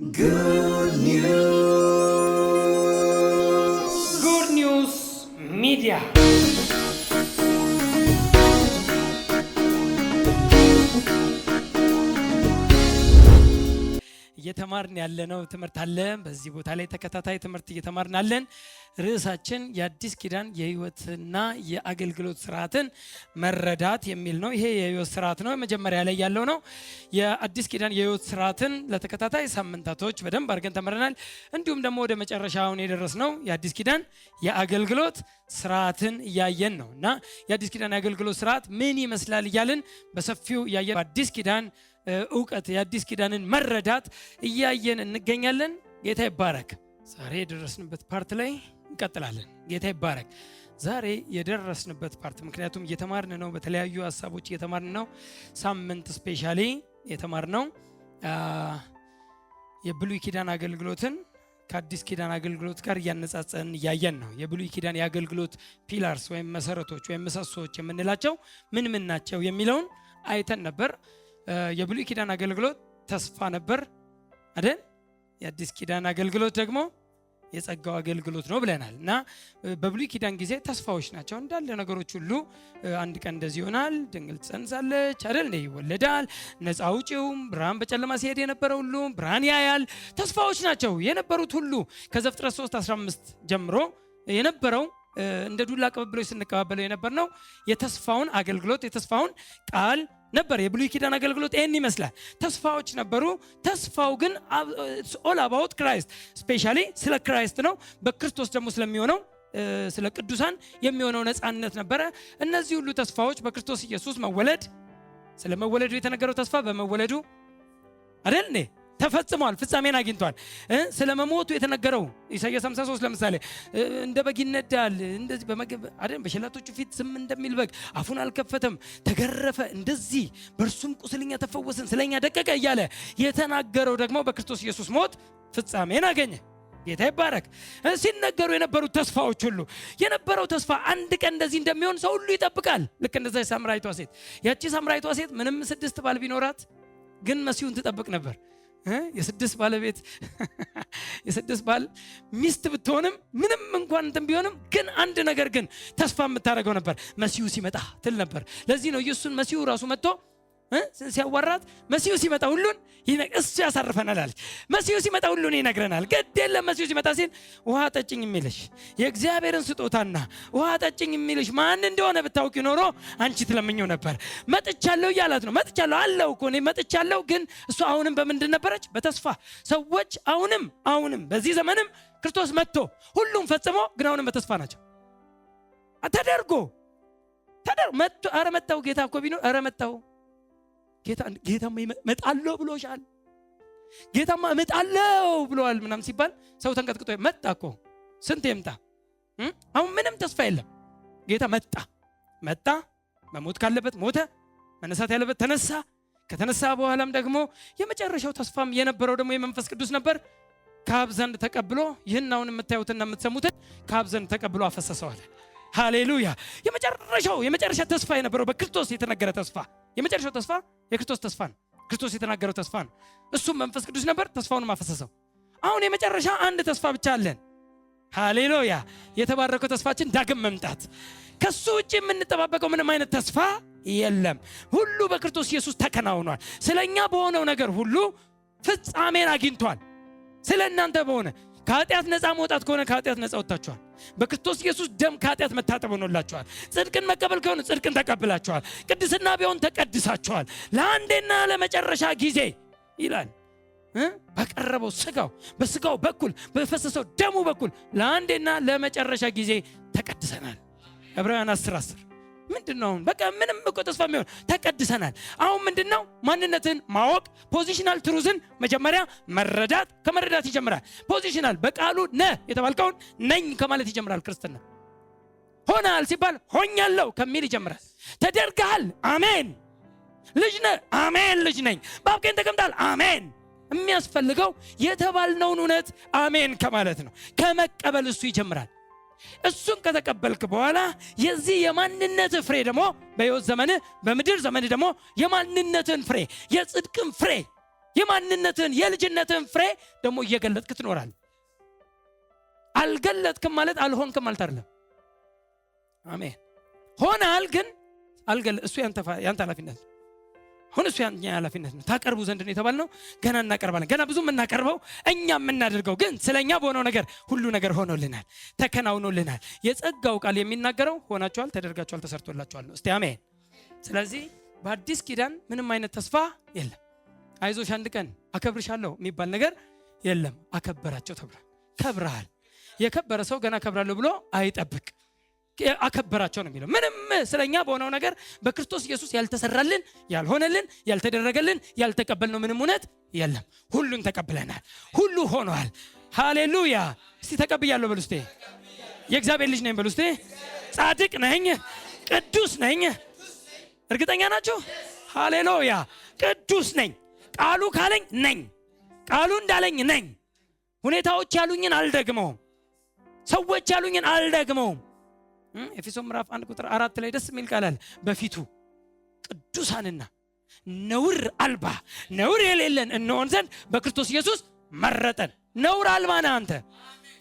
Good News Media. እየተማርን ያለነው ትምህርት አለ። በዚህ ቦታ ላይ ተከታታይ ትምህርት እየተማርን አለን። ርዕሳችን የአዲስ ኪዳን የህይወትና የአገልግሎት ስርዓትን መረዳት የሚል ነው። ይሄ የህይወት ስርዓት ነው፣ መጀመሪያ ላይ ያለው ነው። የአዲስ ኪዳን የህይወት ስርዓትን ለተከታታይ ሳምንታቶች በደንብ አድርገን ተመረናል። እንዲሁም ደግሞ ወደ መጨረሻውን የደረስነው የአዲስ ኪዳን የአገልግሎት ስርዓትን እያየን ነው እና የአዲስ ኪዳን የአገልግሎት ስርዓት ምን ይመስላል እያልን በሰፊው እያየን በአዲስ ኪዳን እውቀት የአዲስ ኪዳንን መረዳት እያየን እንገኛለን። ጌታ ይባረክ። ዛሬ የደረስንበት ፓርት ላይ እንቀጥላለን። ጌታ ይባረክ። ዛሬ የደረስንበት ፓርት ምክንያቱም እየተማርን ነው፣ በተለያዩ ሀሳቦች እየተማርን ነው። ሳምንት ስፔሻሊ የተማርነው የብሉይ ኪዳን አገልግሎትን ከአዲስ ኪዳን አገልግሎት ጋር እያነጻጸን እያየን ነው። የብሉይ ኪዳን የአገልግሎት ፒላርስ ወይም መሰረቶች ወይም ምሰሶች የምንላቸው ምን ምን ናቸው የሚለውን አይተን ነበር። የብሉይ ኪዳን አገልግሎት ተስፋ ነበር አይደል? የአዲስ ኪዳን አገልግሎት ደግሞ የጸጋው አገልግሎት ነው ብለናል። እና በብሉይ ኪዳን ጊዜ ተስፋዎች ናቸው እንዳለ ነገሮች ሁሉ። አንድ ቀን እንደዚህ ይሆናል፣ ድንግል ትጸንሳለች አይደል? ይወለዳል፣ ነፃ አውጪውም ብርሃን በጨለማ ሲሄድ የነበረው ሁሉ ብርሃን ያያል። ተስፋዎች ናቸው የነበሩት ሁሉ። ከዘፍጥረት 3:15 ጀምሮ የነበረው እንደ ዱላ ቅብብሎች ስንቀባበለው የነበር ነው የተስፋውን አገልግሎት የተስፋውን ቃል ነበር። የብሉይ ኪዳን አገልግሎት ይሄን ይመስላል። ተስፋዎች ነበሩ። ተስፋው ግን ኦል አባውት ክራይስት ስፔሻሊ ስለ ክራይስት ነው። በክርስቶስ ደግሞ ስለሚሆነው ስለ ቅዱሳን የሚሆነው ነፃነት ነበረ። እነዚህ ሁሉ ተስፋዎች በክርስቶስ ኢየሱስ መወለድ፣ ስለ መወለዱ የተነገረው ተስፋ በመወለዱ አይደል እንዴ ተፈጽሟል፣ ፍጻሜን አግኝቷል። ስለ መሞቱ የተነገረው ኢሳይያስ 53 ለምሳሌ እንደ በግ ይነዳል፣ እንደዚህ አይደል በሸላቶቹ ፊት ዝም እንደሚል በግ አፉን አልከፈተም፣ ተገረፈ፣ እንደዚህ በእርሱም ቁስልኛ ተፈወስን፣ ስለኛ ደቀቀ እያለ የተናገረው ደግሞ በክርስቶስ ኢየሱስ ሞት ፍጻሜን አገኘ። ጌታ ይባረክ። ሲነገሩ የነበሩት ተስፋዎች ሁሉ የነበረው ተስፋ አንድ ቀን እንደዚህ እንደሚሆን ሰው ሁሉ ይጠብቃል። ልክ እንደዛ ሳምራዊቷ ሴት፣ ያቺ ሳምራዊቷ ሴት ምንም 6 ባል ቢኖራት ግን መሲሁን ትጠብቅ ነበር። የስድስት ባለቤት የስድስት ባል ሚስት ብትሆንም ምንም እንኳን እንትን ቢሆንም ግን አንድ ነገር ግን ተስፋ የምታደርገው ነበር፣ መሲሁ ሲመጣ ትል ነበር። ለዚህ ነው ኢየሱስን መሲሁ ራሱ መጥቶ ሲያዋራት መሲሁ ሲመጣ ሁሉን እሱ ያሳርፈናል አለች። መሲሁ ሲመጣ ሁሉን ይነግረናል። ግድ የለም መሲሁ ሲመጣ ሲል ውሃ ጠጭኝ የሚልሽ የእግዚአብሔርን ስጦታና ውሃ ጠጭኝ የሚልሽ ማን እንደሆነ ብታውቂ ኖሮ አንቺ ትለምኘው ነበር። መጥቻለሁ እያላት ነው። መጥቻለሁ አለው እኮ እኔ መጥቻለሁ። ግን እሱ አሁንም በምንድን ነበረች? በተስፋ ሰዎች አሁንም በዚህ ዘመንም ክርስቶስ መጥቶ ሁሉም ፈጽሞ ግን አሁንም በተስፋ ናቸው። ተደርጎ መጥቶ ኧረ መጣው ጌታ እኮ ቢኖር ኧረ መጣው ጌታማ እመጣለሁ ብሎሻል፣ ጌታማ እመጣለሁ ብሏል ምናምን ሲባል ሰው ተንቀጥቅጦ መጣ እኮ ስንት ይምጣ? አሁን ምንም ተስፋ የለም። ጌታ መጣ፣ መሞት ካለበት ሞተ፣ መነሳት ያለበት ተነሳ። ከተነሳ በኋላም ደግሞ የመጨረሻው ተስፋም የነበረው ደግሞ የመንፈስ ቅዱስ ነበር። ከአብ ዘንድ ተቀብሎ ይህን አሁን የምታዩትና የምትሰሙትን ከአብ ዘንድ ተቀብሎ አፈሰሰዋል። ሃሌሉያ። የመጨረሻ ተስፋ የነበረው በክርስቶስ የተነገረ ተስፋ፣ የመጨረሻው ተስፋ የክርስቶስ ተስፋ ነው። ክርስቶስ የተናገረው ተስፋ ነው። እሱም መንፈስ ቅዱስ ነበር፣ ተስፋውን ማፈሰሰው። አሁን የመጨረሻ አንድ ተስፋ ብቻ አለን። ሃሌሉያ። የተባረከው ተስፋችን ዳግም መምጣት። ከሱ ውጪ የምንጠባበቀው ምንም አይነት ተስፋ የለም። ሁሉ በክርስቶስ ኢየሱስ ተከናውኗል። ስለኛ በሆነው ነገር ሁሉ ፍጻሜን አግኝቷል። ስለ እናንተ በሆነ ከኃጢአት ነፃ መውጣት ከሆነ ከኃጢአት ነፃ ወጥታችኋል። በክርስቶስ ኢየሱስ ደም ከኃጢአት መታጠብ ሆኖላችኋል። ጽድቅን መቀበል ከሆነ ጽድቅን ተቀብላችኋል። ቅድስና ቢሆን ተቀድሳችኋል። ለአንዴና ለመጨረሻ ጊዜ ይላል በቀረበው በስጋው በኩል በፈሰሰው ደሙ በኩል ለአንዴና ለመጨረሻ ጊዜ ተቀድሰናል። ዕብራውያን 10:10 ምንድነው? በቃ ምንም እኮ ተስፋ የሚሆን ተቀድሰናል። አሁን ምንድነው? ማንነትን ማወቅ፣ ፖዚሽናል ትሩዝን መጀመሪያ መረዳት። ከመረዳት ይጀምራል። ፖዚሽናል በቃሉ ነህ የተባልከውን ነኝ ከማለት ይጀምራል። ክርስትና ሆናል ሲባል ሆኛለሁ ከሚል ይጀምራል። ተደርገሃል፣ አሜን። ልጅ ነህ፣ አሜን ልጅ ነኝ። በአብ ቀኝ ተቀምጣል፣ አሜን። የሚያስፈልገው የተባልነውን እውነት አሜን ከማለት ነው። ከመቀበል እሱ ይጀምራል። እሱን ከተቀበልክ በኋላ የዚህ የማንነት ፍሬ ደግሞ በሕይወት ዘመን በምድር ዘመን ደግሞ የማንነትን ፍሬ የጽድቅን ፍሬ የማንነትን የልጅነትን ፍሬ ደግሞ እየገለጥክ ትኖራለህ። አልገለጥክም ማለት አልሆንክም ማለት አይደለም። አሜን። ሆናል ግን እሱ ያንተ ኃላፊነት ነው። ሆነ እሱ ያንተ ኃላፊነት ነው። ታቀርቡ ዘንድ ነው የተባልነው። ገና እናቀርባለን። ገና ብዙ የምናቀርበው እኛ የምናደርገው ግን ስለኛ በሆነው ነገር ሁሉ ነገር ሆኖልናል፣ ተከናውኖልናል። የጸጋው ቃል የሚናገረው ሆናችኋል፣ ተደርጋችኋል፣ ተሰርቶላችኋል ነው። እስቲ አሜን። ስለዚህ በአዲስ ኪዳን ምንም አይነት ተስፋ የለም። አይዞሽ አንድ ቀን አከብርሻለሁ የሚባል ነገር የለም። አከበራቸው ተብሏል። ከብረሃል። የከበረ ሰው ገና ከብራለሁ ብሎ አይጠብቅ። አከበራቸው ነው የሚለው። ምንም ስለኛ በሆነው ነገር በክርስቶስ ኢየሱስ ያልተሰራልን፣ ያልሆነልን፣ ያልተደረገልን፣ ያልተቀበልነው ምንም እውነት የለም። ሁሉን ተቀብለናል። ሁሉ ሆኗል። ሃሌሉያ። እስቲ ተቀብያለሁ በሉ እስቲ። የእግዚአብሔር ልጅ ነኝ በሉ እስቲ። ጻድቅ ነኝ፣ ቅዱስ ነኝ። እርግጠኛ ናችሁ? ሃሌሉያ። ቅዱስ ነኝ። ቃሉ ካለኝ ነኝ። ቃሉ እንዳለኝ ነኝ። ሁኔታዎች ያሉኝን አልደግመውም። ሰዎች ያሉኝን አልደግመውም። ኤፌሶን ምዕራፍ 1 ቁጥር 4 ላይ ደስ የሚል ቃል አለ። በፊቱ ቅዱሳንና ነውር አልባ ነውር የሌለን እንሆን ዘንድ በክርስቶስ ኢየሱስ መረጠን። ነውር አልባ ነህ አንተ።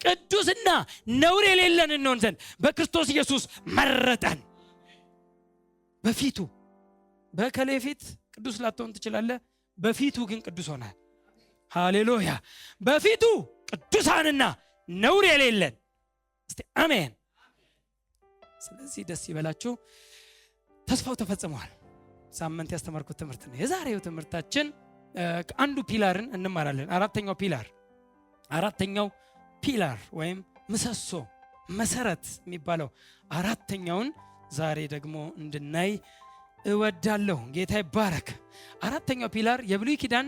ቅዱስና ነውር የሌለን እንሆን ዘንድ በክርስቶስ ኢየሱስ መረጠን። በፊቱ በከሌ ፊት ቅዱስ ላትሆን ትችላለህ። በፊቱ ግን ቅዱስ ሆናል። ሃሌሉያ። በፊቱ ቅዱሳንና ነውር የሌለን። እስቲ አሜን። ስለዚህ ደስ ይበላችሁ። ተስፋው ተፈጽሟል። ሳምንት ያስተማርኩት ትምህርት ነው። የዛሬው ትምህርታችን አንዱ ፒላርን እንማራለን። አራተኛው ፒላር ወይም ምሰሶ መሰረት የሚባለው አራተኛውን ዛሬ ደግሞ እንድናይ እወዳለሁ። ጌታ ይባረክ። አራተኛው ፒላር የብሉይ ኪዳን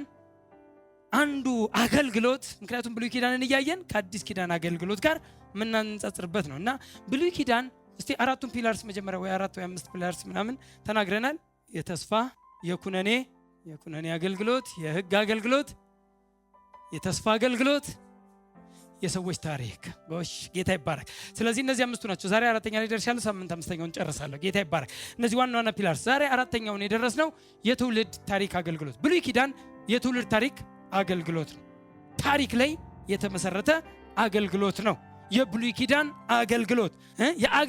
አንዱ አገልግሎት፣ ምክንያቱም ብሉይ ኪዳንን እያየን ከአዲስ ኪዳን አገልግሎት ጋር የምናነጻጽርበት ነው እና ብሉይ ኪዳን እስቲ አራቱን ፒላርስ መጀመሪያ ወይ 4 ወይ 5 ፒላርስ ምናምን ተናግረናል። የተስፋ፣ የኩነኔ አገልግሎት፣ የሕግ አገልግሎት፣ የተስፋ አገልግሎት፣ የሰዎች ታሪክ። ጎሽ ጌታ ይባረክ። ስለዚህ እነዚህ አምስቱ ናቸው። ዛሬ አራተኛ ላይ ደርሻለሁ። ሳምንት አምስተኛውን ጨርሳለሁ። ጌታ ይባረክ። እነዚህ ዋና ዋና ፒላርስ። ዛሬ አራተኛውን የደረስነው የትውልድ ታሪክ አገልግሎት። ብሉይ ኪዳን የትውልድ ታሪክ አገልግሎት ነው። ታሪክ ላይ የተመሰረተ አገልግሎት ነው የብሉይ ኪዳን አገልግሎት።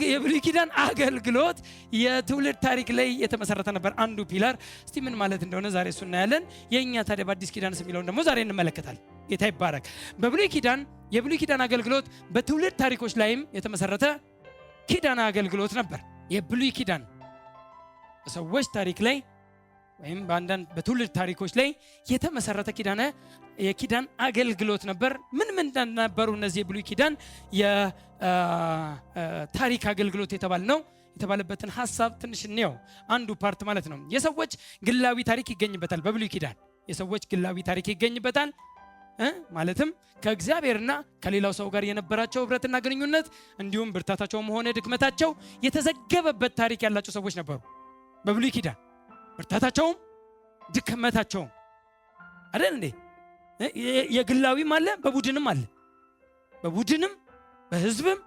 የብሉይ ኪዳን አገልግሎት የትውልድ ታሪክ ላይ የተመሰረተ ነበር። አንዱ ፒላር። እስቲ ምን ማለት እንደሆነ ዛሬ እሱ እናያለን። የኛ ታዲያ በአዲስ ኪዳን የሚለውን ደግሞ ዛሬ እንመለከታለን። ጌታ ይባረክ። የብሉይ ኪዳን አገልግሎት በትውልድ ታሪኮች ላይም የተመሰረተ ኪዳን አገልግሎት ነበር። የብሉይ ኪዳን በሰዎች ታሪክ ላይ ወይም በትውልድ ታሪኮች ላይ የተመሰረተ የኪዳን አገልግሎት ነበር። ምን ነበሩ እነዚህ የብሉይ ኪዳን የታሪክ አገልግሎት የተባለበትን ሐሳብ ትንሽ እንየው። አንዱ ፓርት ማለት ነው የሰዎች ግላዊ ታሪክ ይገኝበታል። በብሉይ ኪዳን የሰዎች ግላዊ ታሪክ ይገኝበታል። ማለትም ከእግዚአብሔርና ከሌላው ሰው ጋር የነበራቸው ህብረትና ግንኙነት እንዲሁም ብርታታቸውም ሆነ ድክመታቸው የተዘገበበት ታሪክ ያላቸው ሰዎች ነበሩ በብሉይ ኪዳን። ብርታታቸውም ድክመታቸውም አይደል እንዴ? የግላዊም አለ፣ በቡድንም አለ። በቡድንም በህዝብም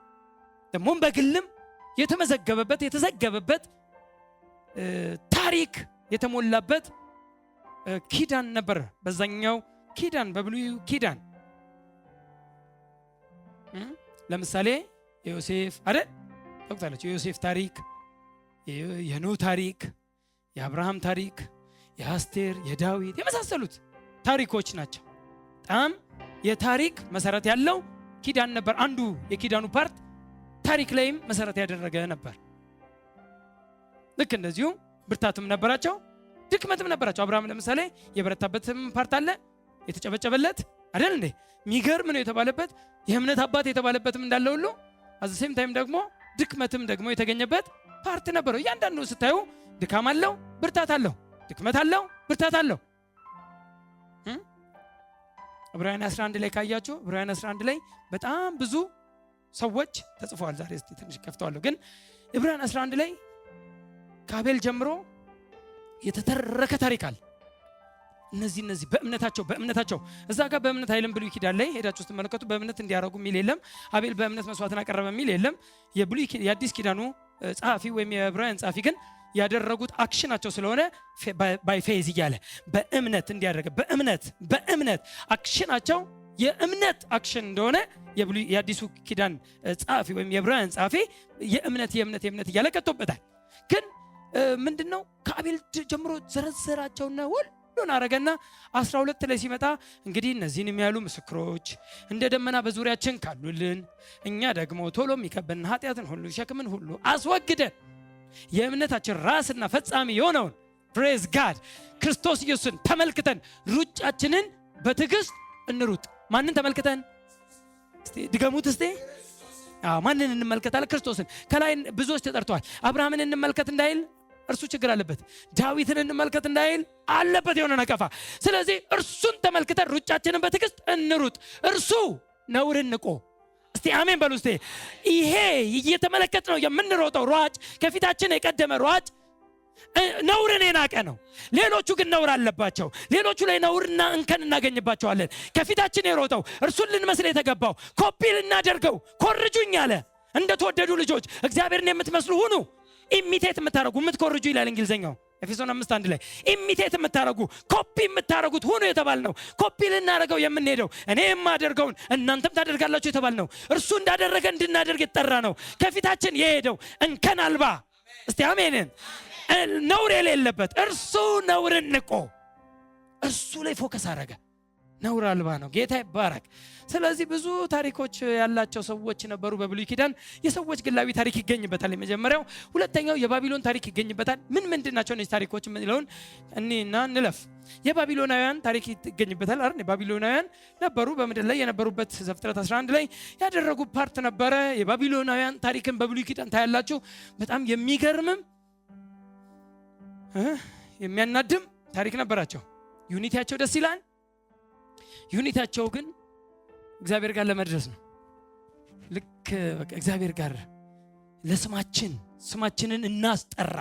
ደግሞም በግልም የተዘገበበት ታሪክ የተሞላበት ኪዳን ነበር በዛኛው ኪዳን፣ በብሉይ ኪዳን። ለምሳሌ የዮሴፍ አይደል ታውቃላችሁ? የዮሴፍ ታሪክ፣ የኖህ ታሪክ፣ የአብርሃም ታሪክ፣ የአስቴር፣ የዳዊት የመሳሰሉት ታሪኮች ናቸው። በጣም የታሪክ መሰረት ያለው ኪዳን ነበር። አንዱ የኪዳኑ ፓርት ታሪክ ላይም መሰረት ያደረገ ነበር። ልክ እንደዚሁ ብርታትም ነበራቸው፣ ድክመትም ነበራቸው። አብርሃም ለምሳሌ የበረታበትም ፓርት አለ፣ የተጨበጨበለት አይደል እንዴ? የሚገርም ነው የተባለበት፣ የእምነት አባት የተባለበትም እንዳለ ሁሉ አዘሴም ታይም ደግሞ ድክመትም ደግሞ የተገኘበት ፓርት ነበረው። እያንዳንዱ ስታዩ ድካም አለው፣ ብርታት አለው፣ ድክመት አለው፣ ብርታት አለው። ዕብራውያን 11 ላይ ካያችሁ ዕብራውያን 11 ላይ በጣም ብዙ ሰዎች ተጽፈዋል። ዛሬ እስቲ ትንሽ ከፍተዋለሁ፣ ግን ዕብራውያን 11 ላይ ከአቤል ጀምሮ የተተረከ ታሪክ አለ። እነዚህ በእምነታቸው እዛ ጋር በእምነት አይልም። ብሉይ ኪዳን ላይ ሄዳችሁ ስትመለከቱ በእምነት እንዲያረጉ የሚል የለም። አቤል በእምነት መስዋዕትን አቀረበ የሚል የለም። የአዲስ ኪዳኑ ጸሐፊ ወይም የዕብራውያን ጸሐፊ ግን ያደረጉት አክሽናቸው ስለሆነ ባይ ፌዝ እያለ በእምነት እንዲያደርግ በእምነት አክሽናቸው የእምነት አክሽን እንደሆነ የአዲሱ ኪዳን ጻፊ ወይም የዕብራውያን ጻፊ የእምነት እያለ ቀጥቶበታል። ግን ምንድነው ከአቤል ጀምሮ ዘረዘራቸውና ሁሉን አረገና 12 ላይ ሲመጣ እንግዲህ እነዚህን የሚያሉ ምስክሮች እንደ ደመና በዙሪያችን ካሉልን እኛ ደግሞ ቶሎ የሚከበን ኃጢአትን ሁሉ ሸክምን ሁሉ አስወግደን የእምነታችን ራስና ፈጻሚ የሆነውን ፕሬዝ ጋድ ክርስቶስ ኢየሱስን ተመልክተን ሩጫችንን በትዕግስት እንሩጥ። ማንን ተመልክተን? እስቲ ድገሙት እስቲ። ማንን እንመልከታለን? ክርስቶስን። ከላይ ብዙዎች ተጠርተዋል። አብርሃምን እንመልከት እንዳይል እርሱ ችግር አለበት። ዳዊትን እንመልከት እንዳይል አለበት የሆነ ነቀፋ። ስለዚህ እርሱን ተመልክተን ሩጫችንን በትዕግስት እንሩጥ። እርሱ ነውርን ንቆ። እስቲ አሜን በሉ እስቲ። ይሄ እየተመለከት ነው የምንሮጠው ሯጭ፣ ከፊታችን የቀደመ ሯጭ ነውርን የናቀ ነው። ሌሎቹ ግን ነውር አለባቸው። ሌሎቹ ላይ ነውርና እንከን እናገኝባቸዋለን። ከፊታችን የሮጠው እርሱን ልንመስል የተገባው ኮፒ ልናደርገው ኮርጁኝ አለ። እንደተወደዱ ልጆች እግዚአብሔርን የምትመስሉ ሁኑ። ኢሚቴት የምታረጉ የምትኮርጁ ይላል እንግሊዘኛው ኤፌሶን 5:1 ላይ ኢሚቴት የምታረጉ ኮፒ የምታረጉት ሁኑ የተባል ነው። ኮፒ ልናደርገው የምንሄደው እኔ የማደርገውን እናንተም ታደርጋላችሁ የተባል ነው። እርሱ እንዳደረገ እንድናደርግ የተጠራ ነው። ከፊታችን የሄደው እንከን አልባ እስቲ አሜንን ነውር የሌለበት እርሱ ነውርን ንቆ እርሱ ላይ ፎከስ አረገ። ነውር አልባ ነው። ጌታ ይባረክ። ስለዚህ ብዙ ታሪኮች ያላቸው ሰዎች ነበሩ በብሉይ ኪዳን። የሰዎች ግላዊ ታሪክ ይገኝበታል የመጀመሪያው። ሁለተኛው የባቢሎን ታሪክ ይገኝበታል። ምን ናቸው እነዚህ ታሪኮች የምንለውን እኔና እንለፍ። የባቢሎናውያን ታሪክ ይገኝበታል አይደል? የባቢሎናውያን ነበሩ በምድር ላይ የነበሩበት ዘፍጥረት 11 ላይ ያደረጉ ፓርት ነበረ። የባቢሎናውያን ታሪክን በብሉይ ኪዳን ታያላችሁ። በጣም የሚገርምም የሚያናድም ታሪክ ነበራቸው። ዩኒቲያቸው ደስ ይላል። ዩኒቲያቸው ግን እግዚአብሔር ጋር ለመድረስ ነው። ልክ በቃ እግዚአብሔር ጋር ስማችንን እናስጠራ።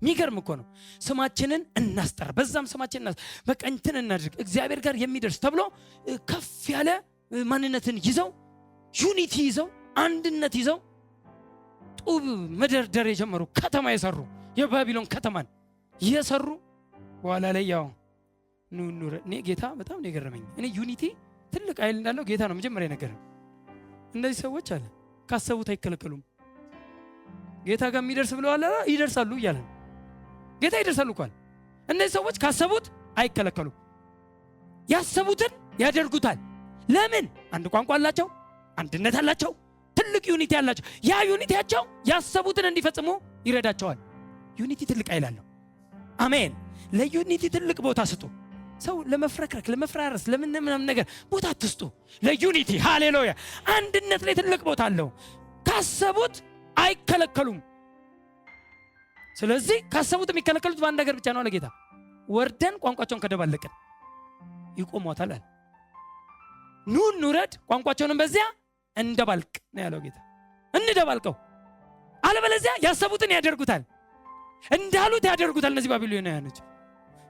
የሚገርም እኮ ነው። ስማችንን እናስጠራ፣ በዛም ስማችንን በቃ እንትን እናድርግ እግዚአብሔር ጋር የሚደርስ ተብሎ ከፍ ያለ ማንነትን ይዘው ዩኒቲ ይዘው አንድነት ይዘው ጡብ መደርደር የጀመሩ ከተማ የሰሩ የባቢሎን ከተማን የሰሩ በኋላ ላይ ያው ኑኑረ እኔ ጌታ በጣም ነው የገረመኝ። እኔ ዩኒቲ ትልቅ ኃይል እንዳለው ጌታ ነው መጀመሪያ ነገረኝ። እነዚህ ሰዎች አለ ካሰቡት አይከለከሉም። ጌታ ጋር የሚደርስ ብለዋል ይደርሳሉ እያለ ጌታ ይደርሳሉ እንኳን። እነዚህ ሰዎች ካሰቡት አይከለከሉም። ያሰቡትን ያደርጉታል። ለምን? አንድ ቋንቋ አላቸው፣ አንድነት አላቸው፣ ትልቅ ዩኒቲ አላቸው። ያ ዩኒቲያቸው ያሰቡትን እንዲፈጽሙ ይረዳቸዋል። ዩኒቲ ትልቅ ኃይል አለው። አሜን። ለዩኒቲ ትልቅ ቦታ ስጡ። ሰው ለመፍረክረክ ለመፍራረስ ለምንም ነገር ቦታ አትስጡ። ለዩኒቲ ሃሌሉያ አንድነት ላይ ትልቅ ቦታ አለው። ካሰቡት አይከለከሉም። ስለዚህ ካሰቡት የሚከለከሉት በአንድ ነገር ብቻ ነው። ለጌታ ወርደን ቋንቋቸውን ከደባለቅን ይቆሟታል። ኑረድ ቋንቋቸውንም በዚያ እንደባልቅ ነው ያለው ጌታ። እንደባልቀው አለበለዚያ ያሰቡትን ያደርጉታል፣ እንዳሉት ያደርጉታል እነዚህ ባቢሎናውያኖች።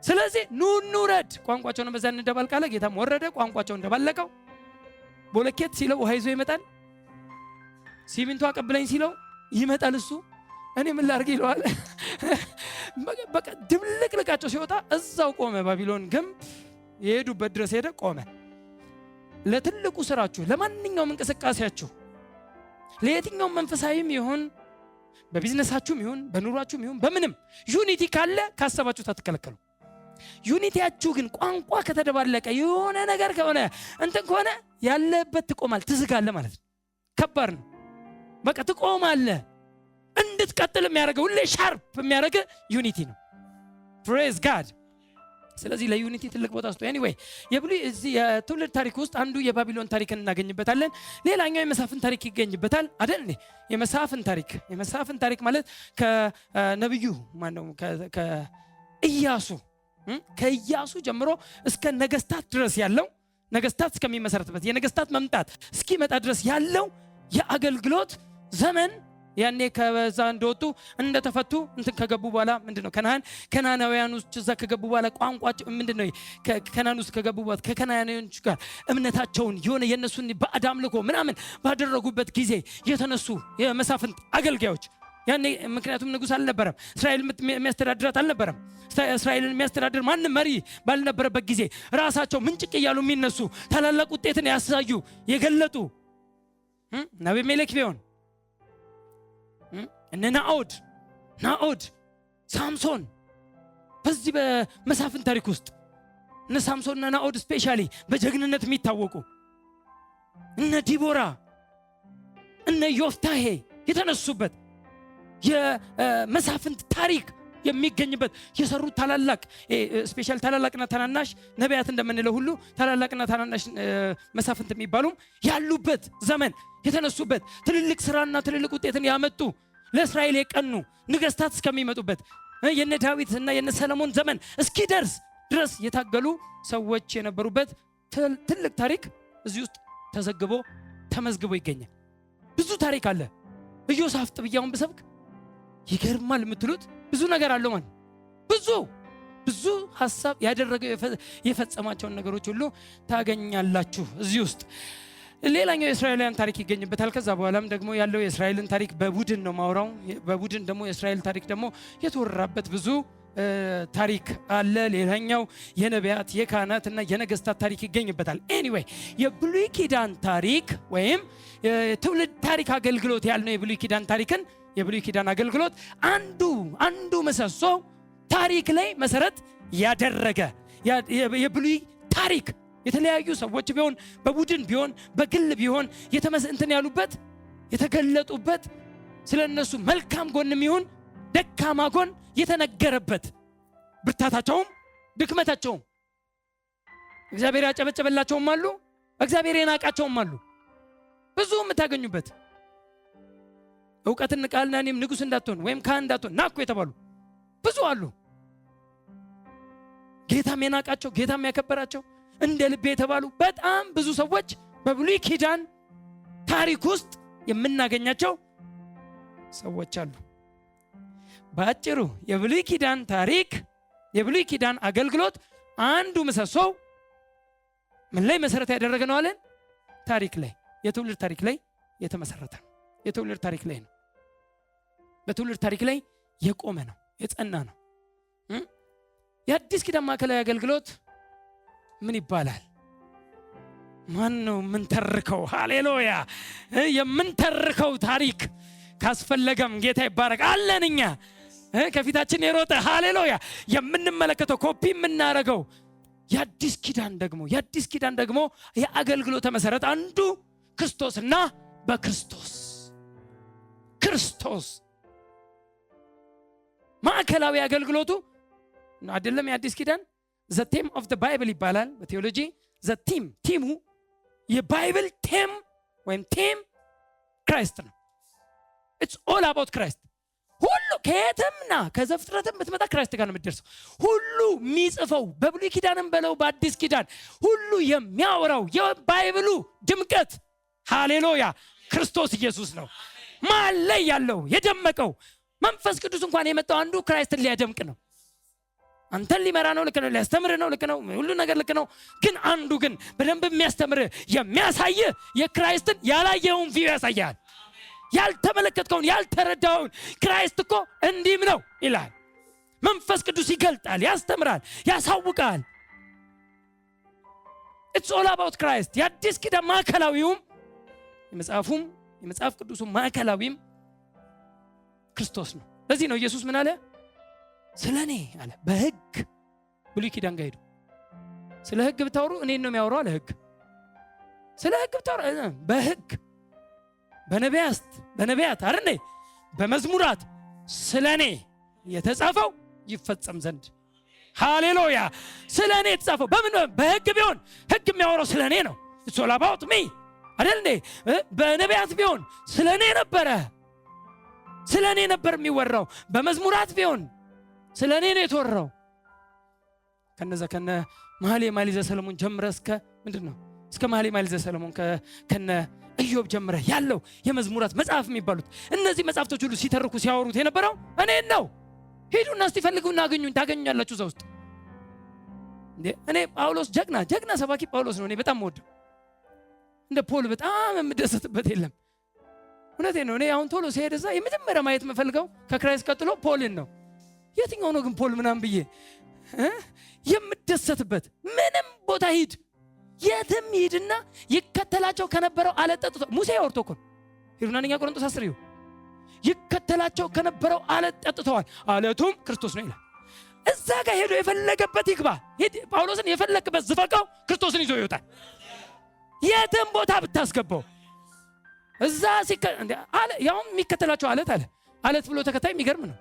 ስለዚህ ኑረድ ቋንቋቸውን በዛ እንደባልቅ አለ። ጌታም ወረደ ቋንቋቸውን እንደባለቀው። ቦለኬት ሲለው ውሃ ይዞ ይመጣል። ሲሚንቶ አቀብለኝ ሲለው ይመጣል እሱ። እኔ ምን ላድርግ ይለዋል። በቃ ድብልቅልቃቸው ሲወጣ እዛው ቆመ። ባቢሎን ግንብ የሄዱበት ድረስ ሄደ፣ ቆመ። ለትልቁ ስራችሁ፣ ለማንኛውም እንቅስቃሴያችሁ፣ ለየትኛውም መንፈሳዊም ይሁን በቢዝነሳችሁም ይሁን በኑሯችሁም ይሁን በምንም ዩኒቲ ካለ ካሰባችሁ አትከለከሉ። ዩኒቲያችሁ ግን ቋንቋ ከተደባለቀ የሆነ ነገር ከሆነ እንትን ከሆነ ያለበት ትቆማል፣ ትዝጋለህ ማለት ነው። ከባድ ነው። በቃ ትቆማለህ። እንድትቀጥል የሚያደርገው ሁሌ ሻርፕ የሚያደርገው ዩኒቲ ነው። ፕሬዝ ጋድ። ስለዚህ ለዩኒቲ ትልቅ ቦታ ስጡ። ኤኒዌይ እዚህ የትውልድ ታሪክ ውስጥ አንዱ የባቢሎን ታሪክን እናገኝበታለን። ሌላኛው የመሳፍንት ታሪክ ይገኝበታል አይደል? የመሳፍንት ታሪክ ማለት ከነብዩ ማነው ከኢያሱ ጀምሮ እስከ ነገስታት ድረስ ያለው ነገስታት እስከሚመሰረትበት የነገስታት መምጣት እስኪመጣ ድረስ ያለው የአገልግሎት ዘመን ያኔ ከዛ እንደወጡ እንደተፈቱ እንትን ከገቡ በኋላ ምንድነው ከናናውያን ውስጥ እዛ ከገቡ በኋላ ቋንቋቸው ምንድነው ከናን ውስጥ ከገቡ በኋላ ከናናውያኖች ጋር እምነታቸውን የሆነ የነሱን ባዕድ አምልኮ ምናምን ባደረጉበት ጊዜ የተነሱ የመሳፍንት አገልጋዮች ያኔ ምክንያቱም ንጉስ አልነበረም፣ እስራኤል የሚያስተዳድራት አልነበረም። እስራኤልን የሚያስተዳድር ማንም መሪ ባልነበረበት ጊዜ ራሳቸው ምንጭቅ እያሉ የሚነሱ ታላላቅ ውጤትን ያሳዩ የገለጡ አቤሜሌክ ቢሆን እነ ናኦድ ሳምሶን በዚህ በመሳፍንት ታሪክ ውስጥ እነ ሳምሶንና ናኦድ ስፔሻሊ በጀግንነት የሚታወቁ እነ ዲቦራ እነ ዮፍታሄ የተነሱበት የመሳፍንት ታሪክ የሚገኝበት የሰሩት ታላላቅ ስፔሻል ታላላቅና ታናናሽ ነቢያት እንደምንለው ሁሉ ታላላቅና ታናናሽ መሳፍንት የሚባሉም ያሉበት ዘመን የተነሱበት ትልልቅ ስራና ትልልቅ ውጤትን ያመጡ ለእስራኤል የቀኑ ንግስታት እስከሚመጡበት የነ ዳዊትና የነ ሰለሞን ዘመን እስኪደርስ ድረስ የታገሉ ሰዎች የነበሩበት ትልቅ ታሪክ እዚህ ውስጥ ተዘግቦ ተመዝግቦ ይገኛል። ብዙ ታሪክ አለ። ኢዮሳፍጥ ብያውን በሰብክ ይገርማል የምትሉት ብዙ ነገር አለው ማለት ብዙ ሐሳብ ያደረገው የፈጸማቸውን ነገሮች ሁሉ ታገኛላችሁ እዚህ ውስጥ። ሌላኛው የእስራኤላውያን ታሪክ ይገኝበታል። ከዛ በኋላም ደግሞ ያለው የእስራኤልን ታሪክ በቡድን ነው ማውራው። በቡድን ደግሞ የእስራኤል ታሪክ ደግሞ የተወራበት ብዙ ታሪክ አለ። ሌላኛው የነቢያት የካህናትና የነገስታት ታሪክ ይገኝበታል። ኤኒዌይ የብሉይ ኪዳን ታሪክ ወይም የትውልድ ታሪክ አገልግሎት ያልነው የብሉይ ኪዳን ታሪክን የብሉይ ኪዳን አገልግሎት አንዱ ምሰሶ ታሪክ ላይ መሰረት ያደረገ የብሉይ ታሪክ የተለያዩ ሰዎች ቢሆን በቡድን ቢሆን በግል ቢሆን እንትን ያሉበት የተገለጡበት ስለነሱ መልካም ጎንም ይሁን ደካማ ጎን የተነገረበት ብርታታቸውም ድክመታቸውም እግዚአብሔር ያጨበጨበላቸውም አሉ፣ እግዚአብሔር የናቃቸውም አሉ። ብዙ የምታገኙበት ዕውቀትን ቃልና እኔም ንጉስ እንዳትሆን ወይም ካህን እንዳትሆን ናኩ የተባሉ ብዙ አሉ። ጌታም የናቃቸው ጌታም ያከበራቸው እንደ ልቤ የተባሉ በጣም ብዙ ሰዎች በብሉይ ኪዳን ታሪክ ውስጥ የምናገኛቸው ሰዎች አሉ። በአጭሩ የብሉይ ኪዳን ታሪክ የብሉይ ኪዳን አገልግሎት አንዱ ምሰሶው ምን ላይ መሰረት ያደረገ ነው አለን? ታሪክ ላይ የትውልድ ታሪክ ላይ የተመሰረተ ነው። የትውልድ ታሪክ ላይ ነው። በትውልድ ታሪክ ላይ የቆመ ነው፣ የጸና ነው። የአዲስ ኪዳን ማዕከላዊ አገልግሎት ምን ይባላል? ማን ነው የምንተርከው? ሃሌሉያ! የምንተርከው ታሪክ ካስፈለገም ጌታ ይባረክ አለን። እኛ ከፊታችን የሮጠ ሃሌሉያ የምንመለከተው ኮፒ የምናረገው የአዲስ ኪዳን ደግሞ የአገልግሎት መሰረት አንዱ ክርስቶስና በክርስቶስ ማዕከላዊ አገልግሎቱ አይደለም። የአዲስ ኪዳን the theme of the Bible ይባላል በቴዎሎጂ። the ቲሙ የባይብል ቴም ወይም ቴም ክራይስት ነው። it's all about Christ። ሁሉ ከየትምና ከዘፍጥረትም ብትመጣ ክራይስት ጋር ነው የምትደርሰው። ሁሉ የሚጽፈው በብሉይ ኪዳንም በለው በአዲስ ኪዳን ሁሉ የሚያወራው የባይብሉ ድምቀት ሃሌሉያ ክርስቶስ ኢየሱስ ነው። ማን ላይ ያለው የደመቀው መንፈስ ቅዱስ እንኳን የመጣው አንዱ ክራይስትን ሊያደምቅ ነው። አንተን ሊመራ ነው፣ ልክ ነው። ሊያስተምር ነው፣ ልክ ነው። ሁሉ ነገር ልክ ነው። ግን አንዱ ግን በደንብ የሚያስተምር የሚያሳይ የክራይስትን ያላየውን ቪው ያሳያል። ያልተመለከትከውን ያልተረዳውን ክራይስት እኮ እንዲህም ነው ይላል። መንፈስ ቅዱስ ይገልጣል፣ ያስተምራል፣ ያሳውቃል። it's all about Christ። የአዲስ ኪዳን ማዕከላዊውም የመጽሐፍ ቅዱሱ ማዕከላዊም ክርስቶስ ነው። ለዚህ ነው ኢየሱስ ምን አለ? ስለኔ አለ በሕግ ብሉይ ኪዳን ጋር ሄዱ። ስለ ሕግ ብታወሩ እኔን ነው የሚያወራው አለ። ሕግ ስለ ሕግ ብታወሩ በሕግ በነቢያት አይደል በመዝሙራት ስለኔ የተጻፈው ይፈጸም ዘንድ ሃሌሉያ። ስለኔ የተጻፈው በምን? በሕግ ቢሆን ሕግ የሚያወራው ስለኔ ነው። it's all about me አይደል? በነቢያት ቢሆን ስለኔ ነበር የሚወራው። በመዝሙራት ቢሆን ስለኔ ነው የተወራው። ከነ መኃልየ መኃልይ ዘሰሎሞን ጀምረ እስከ ምንድነው እስከ መኃልየ መኃልይ ዘሰሎሞን ከነ ኢዮብ ጀምረ ያለው የመዝሙራት መጽሐፍ የሚባሉት እነዚህ መጽሐፍቶች ሁሉ ሲተርኩ ሲያወሩት የነበረው እኔን ነው። ሄዱና እስቲ ፈልጉና አገኙኝ፣ ታገኛላችሁ እዛ ውስጥ። እኔ ጳውሎስ ጀግና ሰባኪ ጳውሎስ ነው እኔ በጣም ወደው። እንደ ፖል በጣም የምደሰትበት የለም። እውነቴን ነው። እኔ አሁን ቶሎ ሲሄድ እዛ የመጀመሪያ ማየት የምፈልገው ከክራይስት ቀጥሎ ፖልን ነው። የትኛው ነው ግን ፖል ምናምን ብዬ የምደሰትበት? ምንም ቦታ ሂድ፣ የትም ሂድና ይከተላቸው ከነበረው አለት ጠጥቶ ሙሴ ያወርቶ እኮ ሄዱና አንደኛ ቆሮንቶስ 10 ይከተላቸው ከነበረው አለት ጠጥተዋል፣ አለቱም ክርስቶስ ነው ይላል። እዛ ጋር ሄዶ የፈለገበት ይግባ። ጳውሎስን የፈለገበት ዝፈቀው ክርስቶስን ይዞ ይወጣል። የትም ቦታ ብታስገባው እዛ ያውም የሚከተላቸው አለት አለ። አለት ብሎ ተከታይ የሚገርም ነው።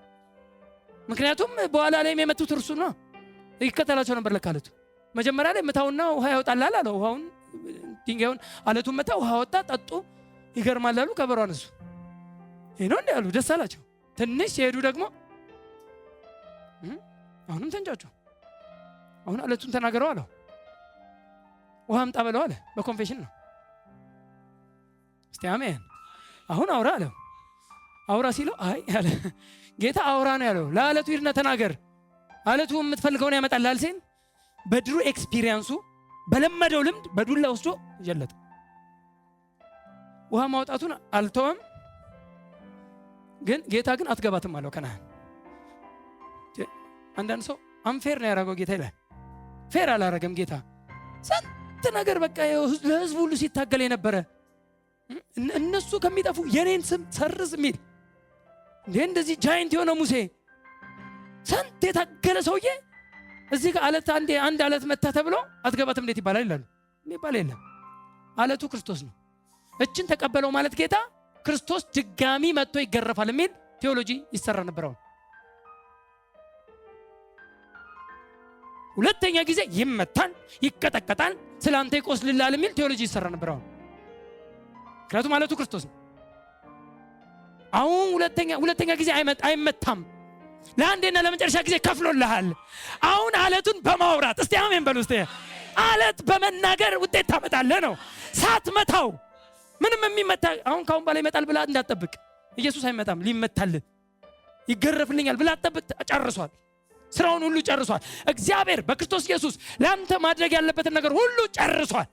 ምክንያቱም በኋላ ላይ የመቱት እርሱ ነው። ይከተላቸው ነበር ለካ አለቱ። መጀመሪያ ላይ መታውና ውሃ ያወጣላል አለው። ውሃውን ድንጋዩን አለቱን መታ፣ ውሃ ወጣ፣ ጠጡ። ይገርማል አሉ። ከበሮ አነሱ። ይሄ ነው እንዴ አሉ። ደስ አላቸው። ትንሽ ሲሄዱ ደግሞ አሁንም ተንጫጩ። አሁን አለቱን ተናገረው አለው። ውሃ አምጣ በለው አለ። በኮንፌሽን ነው። እስቲ አሜን። አሁን አውራ አለው። አውራ ሲለው አይ አለ ጌታ አውራ ነው ያለው። ለአለቱ ሂድና ተናገር፣ አለቱ የምትፈልገውን ያመጣል አልሴን። በድሩ ኤክስፒሪየንሱ በለመደው ልምድ በዱላ ወስዶ ጀለጠ። ውሃ ማውጣቱን አልተወም። ግን ጌታ ግን አትገባትም አለው ከነዓን። አንዳንድ ሰው አንፌር ነው ያደረገው ጌታ ይላል። ፌር አላረገም ጌታ። ስንት ነገር በቃ ለህዝቡ ሁሉ ሲታገል የነበረ እነሱ ከሚጠፉ የኔን ስም ሰርዝ የሚል እንደዚህ ጃይንት የሆነ ሙሴ ስንት የታገለ ሰውዬ እዚህ ጋር አለት አንድ አለት መታ ተብሎ አትገባትም እንዴት ይባላል ይላሉ። የሚባል የለም። አለቱ ክርስቶስ ነው። እችን ተቀበለው ማለት ጌታ ክርስቶስ ድጋሚ መጥቶ ይገረፋል የሚል ቴዎሎጂ ይሰራ ነበረው። ሁለተኛ ጊዜ ይመታል፣ ይቀጠቀጣል፣ ስላንተ ይቆስልላል የሚል ቴዎሎጂ ይሰራ ነበረው። ምክንያቱም አለቱ ክርስቶስ ነው። አሁን ሁለተኛ ጊዜ አይመታም። ለአንዴና ለመጨረሻ ጊዜ ከፍሎልሃል። አሁን አለቱን በማውራት እስቲ አሜን በሉ። እስቲ አለት በመናገር ውጤት ታመጣለህ ነው። ሳትመታው ምንም የሚመታ አሁን ካሁን በላይ ይመጣል ብላ እንዳትጠብቅ። ኢየሱስ አይመጣም፣ ሊመታል ይገረፍልኛል ብላ አትጠብቅ። ጨርሷል፣ ስራውን ሁሉ ጨርሷል። እግዚአብሔር በክርስቶስ ኢየሱስ ለአንተ ማድረግ ያለበትን ነገር ሁሉ ጨርሷል።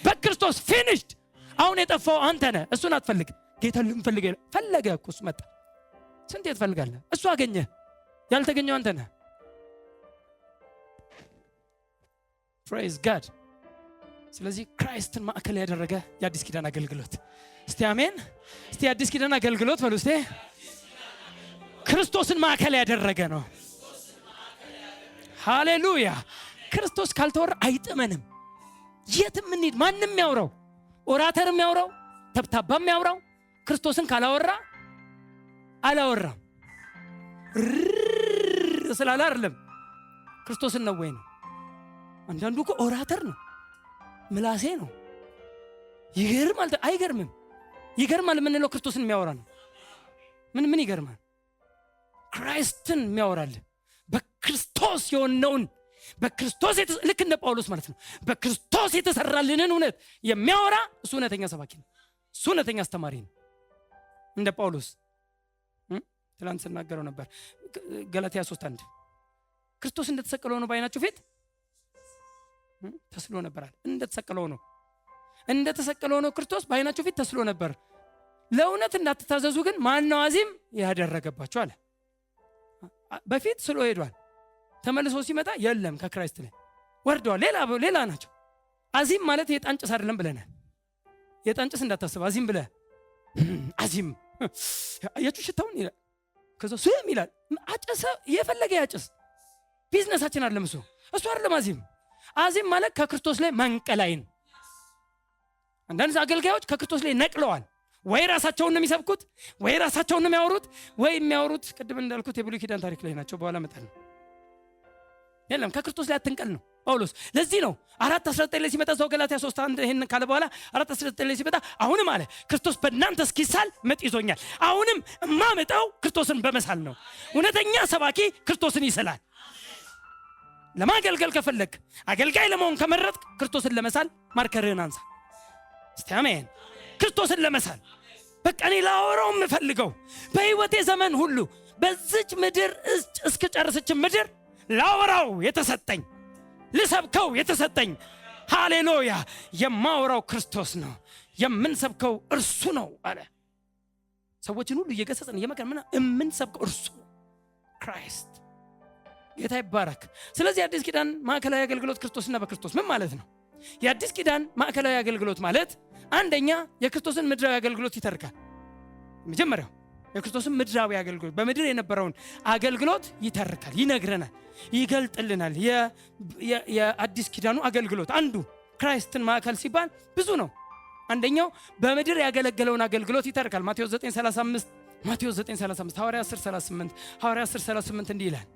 በክርስቶስ ፊኒሽድ። አሁን የጠፋው አንተ ነህ፣ እሱን አትፈልግ። ጌታ ልንፈልግ ፈለገ እኮ እሱ መጣ። ስንት ትፈልጋለህ? እሱ አገኘ። ያልተገኘው አንተ ነህ። ፕሬዝ ጋድ። ስለዚህ ክራይስትን ማዕከል ያደረገ የአዲስ ኪዳን አገልግሎት። እስቲ አሜን። እስቲ የአዲስ ኪዳን አገልግሎት በሉ እስቲ። ክርስቶስን ማዕከል ያደረገ ነው። ሃሌሉያ። ክርስቶስ ካልተወራ አይጥመንም። የትም እንሂድ፣ ማንም ያውራው፣ ኦራተርም ያውራው፣ ተብታባም ያውራው፣ ክርስቶስን ካላወራ አላወራም። ስላላ አይደለም ክርስቶስን ነው ወይ ነው። አንዳንዱ እኮ ኦራተር ነው፣ ምላሴ ነው። ይገርማል። አይገርምም? ይገርማል የምንለው ክርስቶስን የሚያወራ ነው። ምን ይገርማል? ክራይስትን የሚያወራል። በክርስቶስ የሆነውን በክርስቶስ ልክ እንደ ጳውሎስ ማለት ነው። በክርስቶስ የተሰራልንን እውነት የሚያወራ እሱ እውነተኛ ሰባኪ ነው። እሱ እውነተኛ አስተማሪ ነው። እንደ ጳውሎስ ትላንት ስናገረው ነበር። ገላትያ 3:1 ክርስቶስ እንደተሰቀለው ነው በዓይናችሁ ፊት ተስሎ ነበራል። እንደተሰቀለው ነው ክርስቶስ በዓይናችሁ ፊት ተስሎ ነበር። ለእውነት እንዳትታዘዙ ግን ማነው አዚም ያደረገባችሁ አለ። በፊት ስሎ ሄዷል። ተመልሶ ሲመጣ የለም ከክራይስት ላይ ወርደዋል። ሌላ ናቸው። አዚም ማለት የጣንጭስ አይደለም ብለናል። የጣንጭስ እንዳታስብ አዚም ብለህ አዚም አያችሁ ሽታውን ይላል። ከዛ ስም ይላል። አጨሰ የፈለገ ያጨስ። ቢዝነሳችን አይደለም እሱ አይደለም አዚም ማለት ከክርስቶስ ላይ መንቀላይን። አንዳንድ አገልጋዮች ከክርስቶስ ላይ ነቅለዋል። ወይ ራሳቸውን ነው የሚሰብኩት፣ ወይ ራሳቸውን ነው የሚያወሩት፣ ወይ የሚያወሩት ቅድም እንዳልኩት የብሉይ ኪዳን ታሪክ ላይ ናቸው። በኋላ መጣል ነው። የለም ከክርስቶስ ላይ አትንቀል ነው ጳውሎስ። ለዚህ ነው 4:19 ላይ ሲመጣ ዘው ገላትያ 3:1 ይሄን ካለ በኋላ 4:19 ላይ ሲመጣ አሁንም አለ ክርስቶስ በእናንተ እስኪሳል ምጥ ይዞኛል። አሁንም እማመጣው ክርስቶስን በመሳል ነው። እውነተኛ ሰባኪ ክርስቶስን ይስላል። ለማገልገል ከፈለክ አገልጋይ ለመሆን ከመረጥክ ክርስቶስን ለመሳል ማርከርህን አንሳ። እስቲ አሜን። ክርስቶስን ለመሳል በቃ እኔ ላወራው የምፈልገው በህይወቴ ዘመን ሁሉ በዚች ምድር እስከጨረሰች ምድር ላወራው የተሰጠኝ ልሰብከው የተሰጠኝ ሃሌሉያ የማወራው ክርስቶስ ነው፣ የምንሰብከው እርሱ ነው አለ። ሰዎችን ሁሉ እየገሰጸን እየመከረን የምንሰብከው እርሱ ክራይስት። ጌታ ይባረክ። ስለዚህ የአዲስ ኪዳን ማዕከላዊ አገልግሎት ክርስቶስና በክርስቶስ ምን ማለት ነው? የአዲስ ኪዳን ማዕከላዊ አገልግሎት ማለት አንደኛ የክርስቶስን ምድራዊ አገልግሎት ይተርካል። መጀመሪያው የክርስቶስን ምድራዊ አገልግሎት በምድር የነበረውን አገልግሎት ይተርካል፣ ይነግረናል፣ ይገልጥልናል። የአዲስ ኪዳኑ አገልግሎት አንዱ ክራይስትን ማዕከል ሲባል ብዙ ነው። አንደኛው በምድር ያገለገለውን አገልግሎት ይተርካል። ማቴዎስ 9:35 ሐዋርያ 10:38 እንዲህ ይላል፣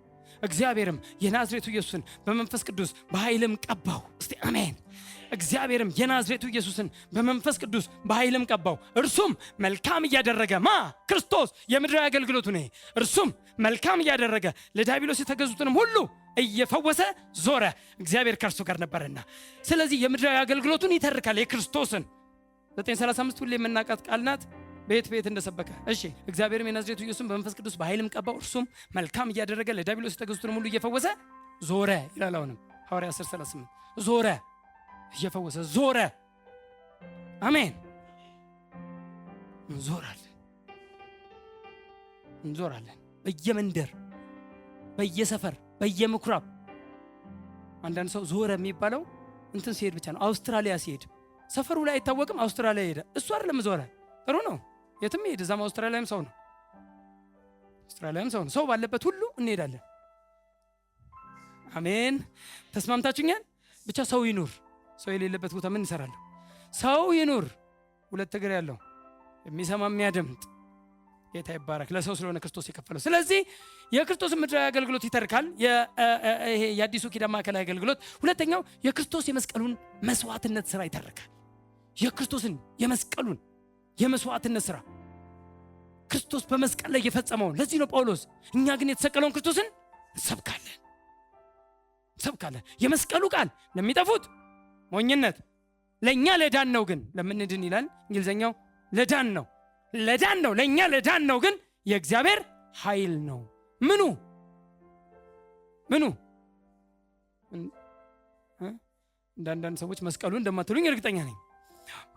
እግዚአብሔርም የናዝሬቱ ኢየሱስን በመንፈስ ቅዱስ በኃይልም ቀባው። እስቲ አሜን። እግዚአብሔርም የናዝሬቱ ኢየሱስን በመንፈስ ቅዱስ በኃይልም ቀባው፣ እርሱም መልካም እያደረገ ክርስቶስ የምድራዊ አገልግሎቱ ነው። እርሱም መልካም እያደረገ ለዲያብሎስ የተገዙትንም ሁሉ እየፈወሰ ዞረ፣ እግዚአብሔር ከእርሱ ጋር ነበርና። ስለዚህ የምድራዊ አገልግሎቱን ይተርካል የክርስቶስን። 9:35 ሁሌ የምናውቃት ቃል ናት። ቤት እንደሰበከ እሺ። እግዚአብሔርም የናዝሬቱ ኢየሱስን በመንፈስ ቅዱስ በኃይልም ቀባው፣ እርሱም መልካም እያደረገ ለዲያብሎስ የተገዙትንም ሁሉ እየፈወሰ ዞረ ይላል። አሁንም ሐዋርያ 10:38 ዞረ፣ እየፈወሰ ዞረ። አሜን። እንዞራለን በየመንደር በየሰፈር በየምኩራብ። አንዳንድ ሰው ዞረ የሚባለው እንትን ሲሄድ ብቻ ነው። አውስትራሊያ ሲሄድ ሰፈሩ ላይ አይታወቅም። አውስትራሊያ ሄደ እሱ አይደለም ዞረ። ጥሩ ነው፣ የትም ሄድ፣ እዛም አውስትራሊያም ሰው ነው። ሰው ባለበት ሁሉ እንሄዳለን። አሜን። ተስማምታችሁኛል? ብቻ ሰው ይኑር። ሰው የሌለበት ቦታ ምን እንሰራለን? ሰው ይኑር። ሁለት እግር ያለው የሚሰማ የሚያደምጥ። ጌታ ይባረክ። ለሰው ስለሆነ ክርስቶስ የከፈለው። ስለዚህ የክርስቶስን ምድራዊ አገልግሎት ይተርካል፣ ይሄ የአዲሱ ኪዳን ማዕከላዊ አገልግሎት። ሁለተኛው የክርስቶስ የመስቀሉን መስዋዕትነት ስራ ይተርካል። የክርስቶስን የመስቀሉን የመስዋዕትነት ስራ ክርስቶስ በመስቀል ላይ የፈጸመውን። ለዚህ ነው ጳውሎስ እኛ ግን የተሰቀለውን ክርስቶስን እንሰብካለን። የመስቀሉ ቃል ለሚጠፉት ሞኝነት፣ ለእኛ ለዳን ነው ግን ለምንድን ይላል እንግሊዘኛው። ለዳን ነው ለእኛ ለዳን ነው ግን የእግዚአብሔር ኃይል ነው። ምኑ እንዳንዳንድ ሰዎች መስቀሉ እንደማትሉኝ እርግጠኛ ነኝ።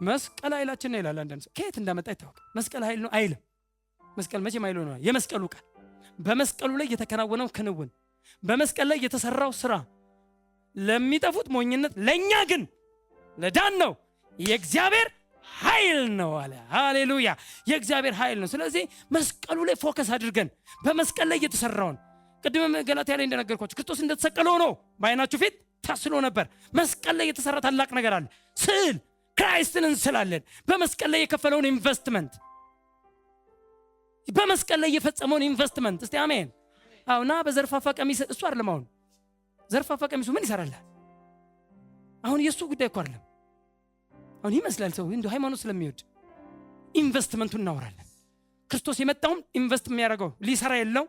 መስቀል ኃይላችን ነው ይላል አንዳንድ ሰው። ከየት እንዳመጣ ይታወቅ። መስቀል ኃይል ነው አይልም። መስቀል መቼም ኃይል ነው። የመስቀሉ ቃል፣ በመስቀሉ ላይ የተከናወነው ክንውን፣ በመስቀል ላይ የተሰራው ስራ ለሚጠፉት ሞኝነት፣ ለእኛ ግን ለዳን ነው የእግዚአብሔር ኃይል ነው አለ። ሃሌሉያ! የእግዚአብሔር ኃይል ነው። ስለዚህ መስቀሉ ላይ ፎከስ አድርገን በመስቀል ላይ የተሰራውን፣ ቅድም ገላትያ ላይ እንደነገርኳችሁ ክርስቶስ እንደተሰቀለው ነው በዓይናችሁ ፊት ተስሎ ነበር። መስቀል ላይ የተሰራ ታላቅ ነገር አለ። ስዕል ክራይስትን እንስላለን። በመስቀል ላይ የከፈለውን ኢንቨስትመንት፣ በመስቀል ላይ የፈጸመውን ኢንቨስትመንት። እስቲ አሜን። አሁና በዘርፋፋ ቀሚስ እሱ አይደለም። አሁን ዘርፋፋ ቀሚሱ ምን ይሰራል? አሁን የሱ ጉዳይ እኮ አይደለም። አሁን ይመስላል ሰው እንደ ሃይማኖት ስለሚወድ ኢንቨስትመንቱን እናወራለን። ክርስቶስ የመጣውም ኢንቨስት የሚያደርገው ሊሰራ የለው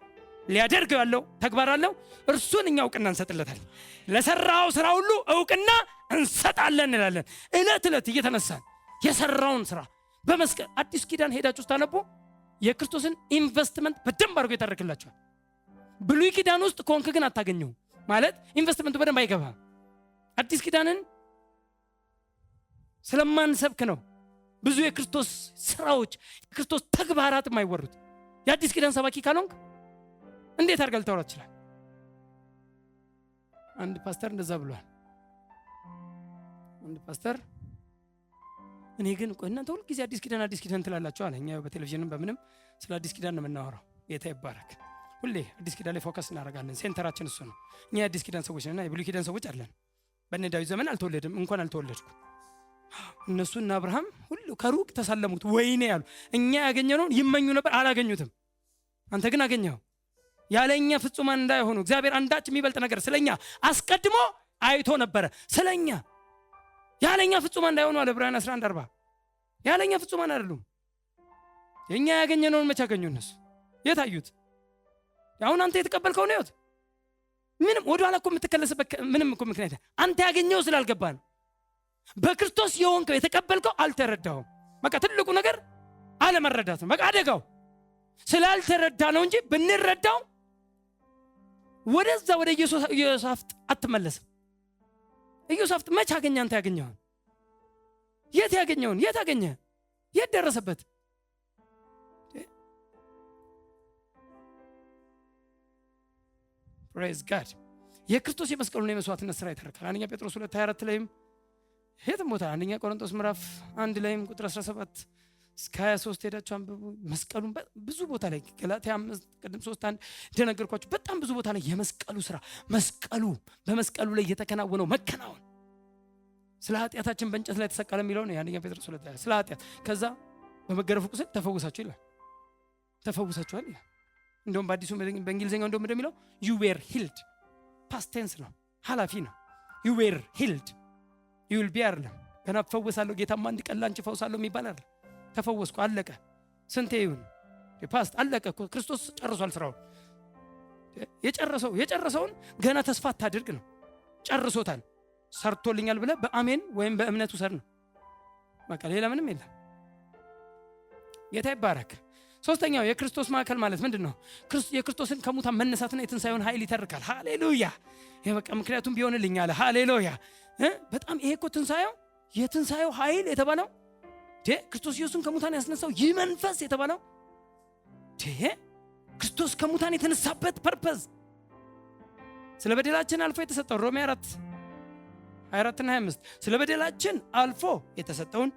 ሊያደርገው ያለው ተግባር አለው። እርሱን እኛ እውቅና እንሰጥለታለን። ለሰራው ስራ ሁሉ እውቅና እንሰጣለን እንላለን። እለት እየተነሳን የሰራውን ስራ በመስቀል አዲስ ኪዳን ሄዳችሁ ስታነቡ የክርስቶስን ኢንቨስትመንት በደንብ አድርጎ ይተርክላችኋል። ብሉይ ኪዳን ውስጥ ኮንክ ግን አታገኘው ማለት ኢንቨስትመንቱ በደንብ አይገባም። አዲስ ኪዳንን ስለማንሰብክ ነው ብዙ የክርስቶስ ስራዎች የክርስቶስ ተግባራት የማይወሩት። የአዲስ ኪዳን ሰባኪ ካልሆንክ እንዴት አድርገህ ልታወራ ትችላለህ? አንድ ፓስተር እንደዛ ብሏል። አንድ ፓስተር እኔ ግን እናንተ ሁሉ ጊዜ አዲስ ኪዳን ትላላችሁ አለ። እኛ በቴሌቪዥንም በምንም ስለ አዲስ ኪዳን ነው የምናወራው። ጌታ ይባረክ። ሁሌ አዲስ ኪዳን ላይ ፎከስ እናደርጋለን። ሴንተራችን እሱ ነው። እኛ የአዲስ ኪዳን ሰዎች ነንና የብሉይ ኪዳን ሰዎች አይደለን። በእነ ዳዊት ዘመን አልተወለድም፣ እንኳን አልተወለድኩ። እነሱና አብርሃም ሁሉ ከሩቅ ተሳለሙት፣ ወይኔ ያሉ። እኛ ያገኘነውን ይመኙ ነበር፣ አላገኙትም። አንተ ግን አገኘኸው። ያለኛ ፍጹማን እንዳይሆኑ እግዚአብሔር አንዳች የሚበልጥ ነገር ስለኛ አስቀድሞ አይቶ ነበረ። ስለኛ ያለኛ ፍጹማን እንዳይሆኑ አለ ዕብራውያን 11:40። ያለኛ ፍጹማን አይደሉም። የኛ ያገኘነውን መቼ አገኙ እነሱ? የታዩት አሁን አንተ የተቀበልከው ነው። ምንም ወደ ኋላ እኮ የምትከለስበት ምንም እኮ ምክንያት አንተ ያገኘው ስላልገባ ነው። በክርስቶስ የሆንከው የተቀበልከው አልተረዳውም። በቃ ትልቁ ነገር አለመረዳት ነው። በቃ አደጋው ስላልተረዳ ነው እንጂ ብንረዳው ወደዛ ወደ ኢዮሳፍጥ አትመለስም። ኢዮሳፍጥ መቼ አገኘ? አንተ ያገኘውን የት ያገኘውን የት አገኘ? የት ደረሰበት? praise God የክርስቶስ የመስቀሉን የመስዋዕትነት ስራ ይተርካል። አንደኛ ጴጥሮስ 2:24 ላይም የትም ቦታ አንደኛ ቆሮንቶስ ምዕራፍ 1 ላይም ቁጥር 17 እስከ 23 ሄዳችሁ አንብቡ። መስቀሉን ብዙ ቦታ ላይ ገላትያ 5 ቅድም 3:1 እንደነገርኳችሁ በጣም ብዙ ቦታ ላይ የመስቀሉ ስራ በመስቀሉ ላይ የተከናወነው መከናወን ስለ ኃጢአታችን በእንጨት ላይ ተሰቀለ የሚለው ነው አንደኛ ጴጥሮስ 2 ስለ ኃጢአት ከዛ በመገረፉ ቁስል ተፈውሳችሁ ይላል። ተፈውሳችኋል ይላል። እንደውም በአዲሱ በእንግሊዝኛው እንደሚለው you were healed past tense ነው፣ ሐላፊ ነው። you were healed you will be አይደለም። ገና ፈወሳለሁ ጌታማ አንድ ቀን ላንቺ ፈውሳለሁ የሚባል አይደል። ተፈወስኩ አለቀ። ስንቴ ይሁን ፓስት አለቀ እኮ ክርስቶስ ጨርሷል ስራውን። የጨረሰውን ገና ተስፋ አታድርግ ነው። ጨርሶታል። ሰርቶልኛል ብለህ በአሜን ወይም በእምነት ውሰድ ነው በቃ፣ ሌላ ምንም የለም። ጌታ ይባረክ። ሶስተኛው የክርስቶስ ማዕከል ማለት ምንድነው? የክርስቶስን ከሙታን መነሳትና የትንሳኤውን ኃይል ይተርካል። ሃሌሉያ! ይሄ በቃ ምክንያቱም ቢሆንልኝ አለ። ሃሌሉያ! በጣም ይሄ እኮ የትንሳኤው ኃይል የተባለው ክርስቶስ ኢየሱስን ከሙታን ያስነሳው ይህ መንፈስ የተባለው ክርስቶስ ከሙታን የተነሳበት ፐርፐዝ ስለ በደላችን አልፎ የተሰጠው ሮሜ 4:24 እና 25 ስለ በደላችን አልፎ የተሰጠውን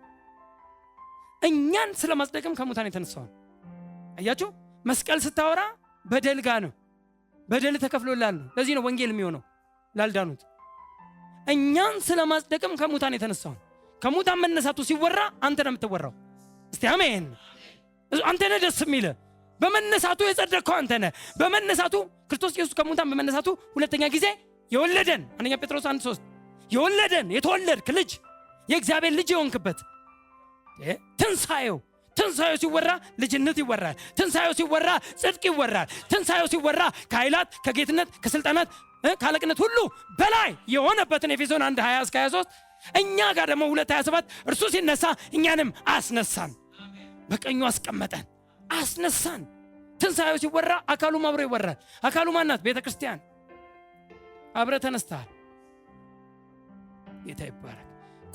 እኛን ስለማጽደቅም ከሙታን የተነሳውን አያችሁ። መስቀል ስታወራ በደል ጋር ነው። በደል ተከፍሎላል ነው። ለዚህ ነው ወንጌል የሚሆነው ላልዳኑት። እኛን ስለማጽደቅም ከሙታን የተነሳውን ከሙታን መነሳቱ ሲወራ አንተ ነው የምትወራው። እስቲ አሜን። አንተ ነህ ደስ የሚልህ በመነሳቱ የጸደቅከው አንተ ነህ። በመነሳቱ ክርስቶስ ኢየሱስ ከሙታን በመነሳቱ ሁለተኛ ጊዜ የወለደን አንደኛ ጴጥሮስ 1:3 የወለደን የተወለድክ ልጅ የእግዚአብሔር ልጅ የሆንክበት ትንሳኤው ሲወራ ልጅነት ይወራል። ትንሳኤው ሲወራ ጽድቅ ይወራል። ትንሳኤው ሲወራ ከኃይላት ከጌትነት ከስልጣናት ካለቅነት ሁሉ በላይ የሆነበትን ኤፌሶን 1:20-23 እኛ ጋር ደግሞ 2:27 እርሱ ሲነሳ እኛንም አስነሳን፣ በቀኙ አስቀመጠን፣ አስነሳን። ትንሳኤው ሲወራ አካሉም አብሮ ይወራል። አካሉ ማናት? ቤተ ክርስቲያን። አብረ ተነስተሃል። ጌታ ይባረክ።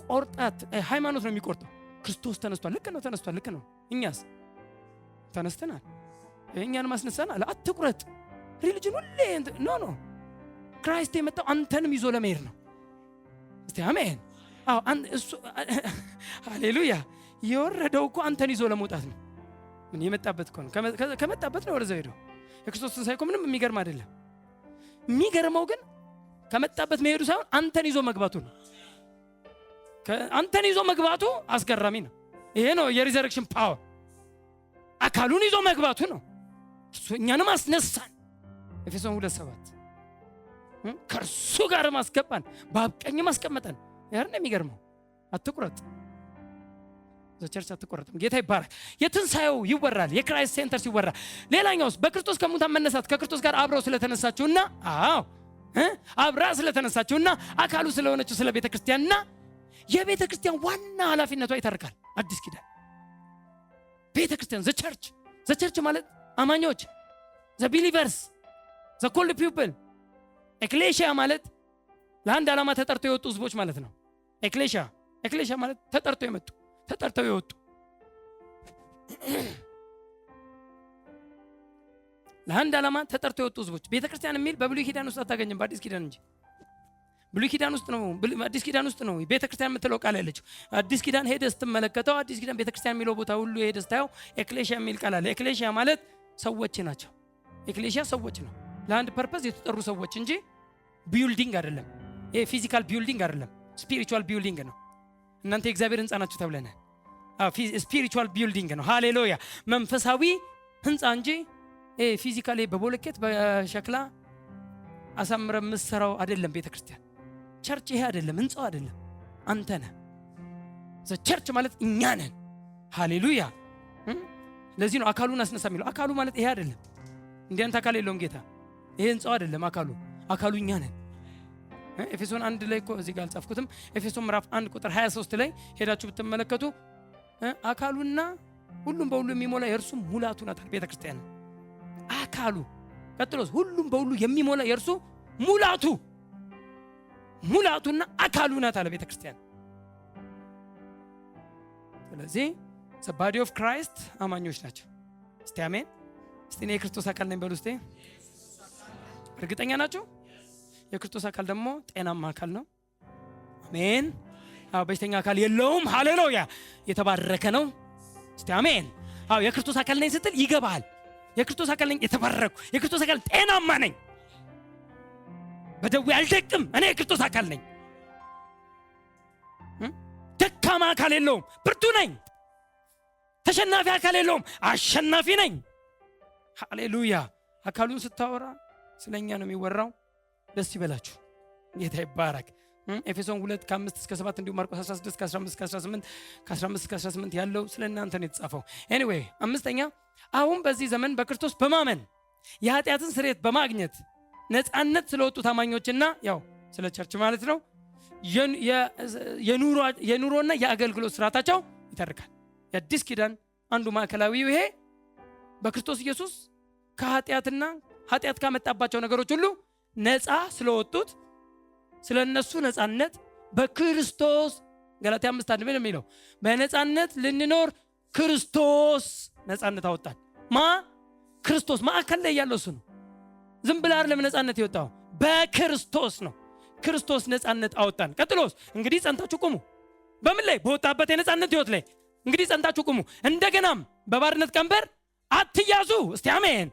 ቆርጣት ሃይማኖት ነው የሚቆርጠው። ክርስቶስ ተነስቷል። ልክ ነው፣ ተነስቷል። ልክ ነው። እኛስ ተነስተናል። እኛንም አስነሳናል። አትቁረጥ። ሪሊጅን ሁሌ ኖ ክራይስት የመጣው አንተንም ይዞ ለመሄድ ነው። እስቲ አሜን። አዎ እሱ ሃሌሉያ። የወረደው እኮ አንተን ይዞ ለመውጣት ነው። ምን የመጣበት እኮ ነው። ከመጣበት ነው ወደዛው ሄደው። የክርስቶስ ትንሣኤ እኮ ምንም የሚገርም አይደለም። የሚገርመው ግን ከመጣበት መሄዱ ሳይሆን አንተን ይዞ መግባቱ ነው። አንተን ይዞ መግባቱ አስገራሚ ነው። ይሄ ነው የሪዘረክሽን ፓወር። አካሉን ይዞ መግባቱ ነው። እሱ እኛንም አስነሳን። ኤፌሶን 2:7 ከእርሱ ጋር ማስገባን በአብ ቀኝ ማስቀመጠን። ያር ነው የሚገርመው። አትቁረጥ። ዘቸርች አትቆረጥም። ጌታ ይባረክ። የትንሳኤው ይወራል። የክራይስት ሴንተር ሲወራ ሌላኛውስ በክርስቶስ ከሙታን መነሳት ከክርስቶስ ጋር አብረው ስለተነሳችሁና አብራ ስለተነሳችሁና አካሉ ስለሆነችው ስለ ቤተ ክርስቲያንና የቤተ ክርስቲያን ዋና ኃላፊነቷ ይተርካል። አዲስ ኪዳን ቤተ ክርስቲያን ዘቸርች ማለት አማኞች ቢሊቨርስ ኮልድ ፒፕል። ኤክሌሽያ ማለት ለአንድ ዓላማ ተጠርተው የወጡ ህዝቦች ማለት ነው። ኤክሌሽያ ማለት ተጠርተው የወጡ ለአንድ ዓላማ ተጠርተው የወጡ ህዝቦች። ቤተ ክርስቲያን የሚል በብሉይ ኪዳን ውስጥ አታገኝም፣ በአዲስ ኪዳን እንጂ። ብሉይ ኪዳን ውስጥ ነው፣ አዲስ ኪዳን ውስጥ ነው ቤተ ክርስቲያን የምትለው ቃል ያለችው። አዲስ ኪዳን ሄደህ ስትመለከተው አዲስ ኪዳን ቤተ ክርስቲያን የሚለው ቦታ ሁሉ ሄደህ ስታየው ኤክሌሽያ የሚል ቃል አለ። ኤክሌሽያ ማለት ሰዎች ናቸው። ኤክሌሽያ ሰዎች ነው፣ ለአንድ ፐርፐዝ የተጠሩ ሰዎች እንጂ ቢልዲንግ አይደለም። ይሄ ፊዚካል ቢልዲንግ አይደለም፣ ስፒሪቹዋል ቢልዲንግ ነው። እናንተ የእግዚአብሔር ህንጻ ናችሁ ተብለናል። ስፒሪቹዋል ቢልዲንግ ነው። ሃሌሉያ። መንፈሳዊ ህንጻ እንጂ ፊዚካሊ በቦለኬት በሸክላ አሳምረ መስራው አይደለም። ቤተ ክርስቲያን ቸርች ይሄ አይደለም፣ ህንጻው አይደለም፣ አንተ ነህ። ቸርች ማለት እኛ ነን። ሃሌሉያ። ለዚህ ነው አካሉን አስነሳ የሚለው። አካሉ ማለት ይሄ አይደለም። እንዲያንተ አካል የለውም ጌታ። ይሄ ህንጻው አይደለም፣ አካሉ እኛ ነን። ኤፌሶን 1 ላይ እኮ እዚህ ጋር አልጻፍኩትም። ኤፌሶን ምዕራፍ 1 ቁጥር 23 ላይ ሄዳችሁ ብትመለከቱ አካሉና ሁሉም በሁሉ የሚሞላ የእርሱ ሙላቱ ናት ቤተ ክርስቲያን። አካሉ ቀጥሎስ ሁሉም በሁሉ የሚሞላ የእርሱ ሙላቱና አካሉ ናት አለ ቤተ ክርስቲያን። ስለዚህ ባዲ ኦፍ ክራይስት አማኞች ናቸው። እስቲ አሜን። እስቲ እኔ የክርስቶስ አካል ነኝ በሉ። እስቲ እርግጠኛ ናችሁ? የክርስቶስ አካል ደግሞ ጤናማ አካል ነው። አሜን። አዎ በሽተኛ አካል የለውም። ሃሌሉያ። የተባረከ ነው። እስቲ አሜን። አዎ የክርስቶስ አካል ነኝ ስትል ይገባል። የክርስቶስ አካል ነኝ፣ የተባረኩ የክርስቶስ አካል ጤናማ ነኝ፣ በደዌ አልደቅም፣ እኔ የክርስቶስ አካል ነኝ። ደካማ አካል የለውም፣ ብርቱ ነኝ። ተሸናፊ አካል የለውም፣ አሸናፊ ነኝ። ሃሌሉያ። አካሉን ስታወራ ስለኛ ነው የሚወራው። ደስ ይበላችሁ። ጌታ ይባረክ። ኤፌሶን 2:5-7 እንዲሁም ማርቆስ 16:15-18 ከ15-18 ያለው ስለ እናንተ ነው የተጻፈው። ኤኒዌይ አምስተኛ አሁን በዚህ ዘመን በክርስቶስ በማመን የኃጢአትን ስርየት በማግኘት ነፃነት ስለወጡ ታማኞችና ያው ስለ ቸርች ማለት ነው የኑሮና የአገልግሎት ስርዓታቸው ይተርካል። የአዲስ ኪዳን አንዱ ማዕከላዊው ይሄ በክርስቶስ ኢየሱስ ከኃጢአትና ኃጢአት ካመጣባቸው ነገሮች ሁሉ ነፃ ስለወጡት ስለነሱ ነፃነት በክርስቶስ ገላትያ 5:1 ምን የሚለው በነፃነት ልንኖር ክርስቶስ ነፃነት አወጣን። ክርስቶስ ማዕከል ላይ ያለው እሱ ነው። ዝም ብለህ አይደለም ነፃነት የወጣው በክርስቶስ ነው። ክርስቶስ ነፃነት አወጣን። ቀጥሎስ እንግዲህ ጸንታችሁ ቁሙ። በምን ላይ? በወጣበት የነፃነት ህይወት ላይ እንግዲህ ጸንታችሁ ቁሙ። እንደገናም በባርነት ቀንበር አትያዙ። እስቲ አሜን።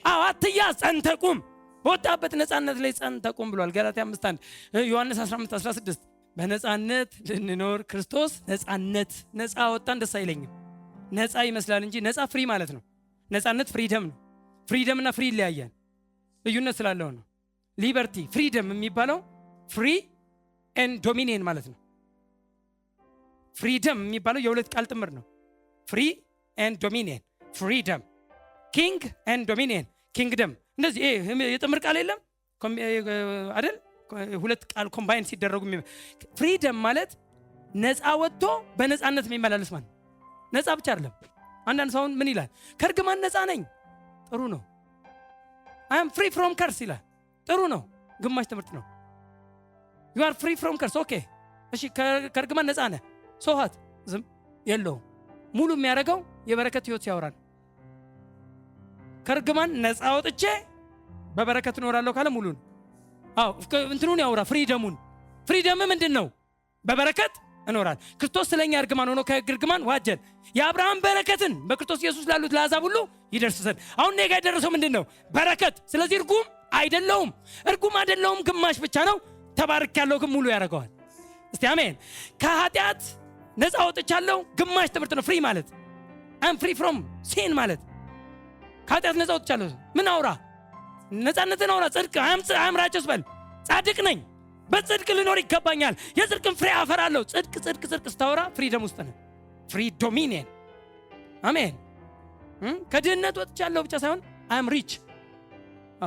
አዎ አትያዝ፣ ጸንተህ ቁም። በወጣበት ነፃነት ላይ ጸንተህ ቁም ብሏል ገላትያ 5:1 ዮሐንስ 15:16 በነፃነት ልንኖር ክርስቶስ ነፃ አወጣን። ደስ አይለኝም። ነፃ ይመስላል እንጂ ነፃ ፍሪ ማለት ነው። ነፃነት ፍሪደም ነው። ፍሪደም እና ፍሪ ይለያያል። ልዩነት ስላለው ነው። ሊበርቲ ፍሪደም የሚባለው ፍሪ ኤንድ ዶሚኒየን ማለት ነው። ፍሪደም የሚባለው የሁለት ቃል ጥምር ነው። ፍሪ ኤንድ ዶሚኒየን፣ ፍሪደም ኪንግ ኤንድ ዶሚኒየን፣ ኪንግደም። እንደዚህ የጥምር ቃል የለም አይደል? ሁለት ቃል ኮምባይን ሲደረጉ ፍሪደም ማለት ነፃ ወጥቶ በነፃነት የሚመላለስ ማለት ነፃ ብቻ አይደለም። አንዳንድ ሰው ምን ይላል? ከርግማን ነፃ ነኝ። ጥሩ ነው። I am free from curse ይላል። ጥሩ ነው። ግማሽ ትምህርት ነው። you are free from curse ኦኬ። እሺ ከርግማን ነፃ ነህ። ሶሃት ዝም የለውም። ሙሉ የሚያደርገው የበረከት ህይወት ያወራል። ከርግማን ነፃ ወጥቼ በበረከት እኖራለሁ ካለ ሙሉ ነው። አዎ እንትኑን ያወራ ፍሪደሙን። ፍሪደም ምንድነው? በበረከት እኖራል። ክርስቶስ ስለኛ እርግማን ሆኖ ከእርግማን ዋጀን። የአብርሃም በረከትን በክርስቶስ ኢየሱስ ላሉት ለአሕዛብ ሁሉ ይደርስ ዘንድ። አሁን ነገ የደረሰው ምንድነው? በረከት። ስለዚህ እርጉም አይደለሁም፣ ግማሽ ብቻ ነው። ተባርኬያለሁ ግን ሙሉ ያደርገዋል። እስቲ አሜን። ከኃጢአት ነፃ ወጥቻለሁ ግማሽ ትምህርት ነው። ፍሪ ማለት I'm free from sin ማለት ከኃጢአት ነፃ ወጥቻለሁ። ምን አውራ? ነፃነትን አውራ። ጽድቅ I'm righteous በል። ጻድቅ ነኝ፣ በጽድቅ ልኖር ይገባኛል፣ የጽድቅን ፍሬ አፈራለሁ። ጽድቅ ስታወራ ፍሪደም ውስጥ ነህ። ፍሪ ዶሚኒየን። አሜን። ከድህነት ወጥቻለሁ ብቻ ሳይሆን I am rich።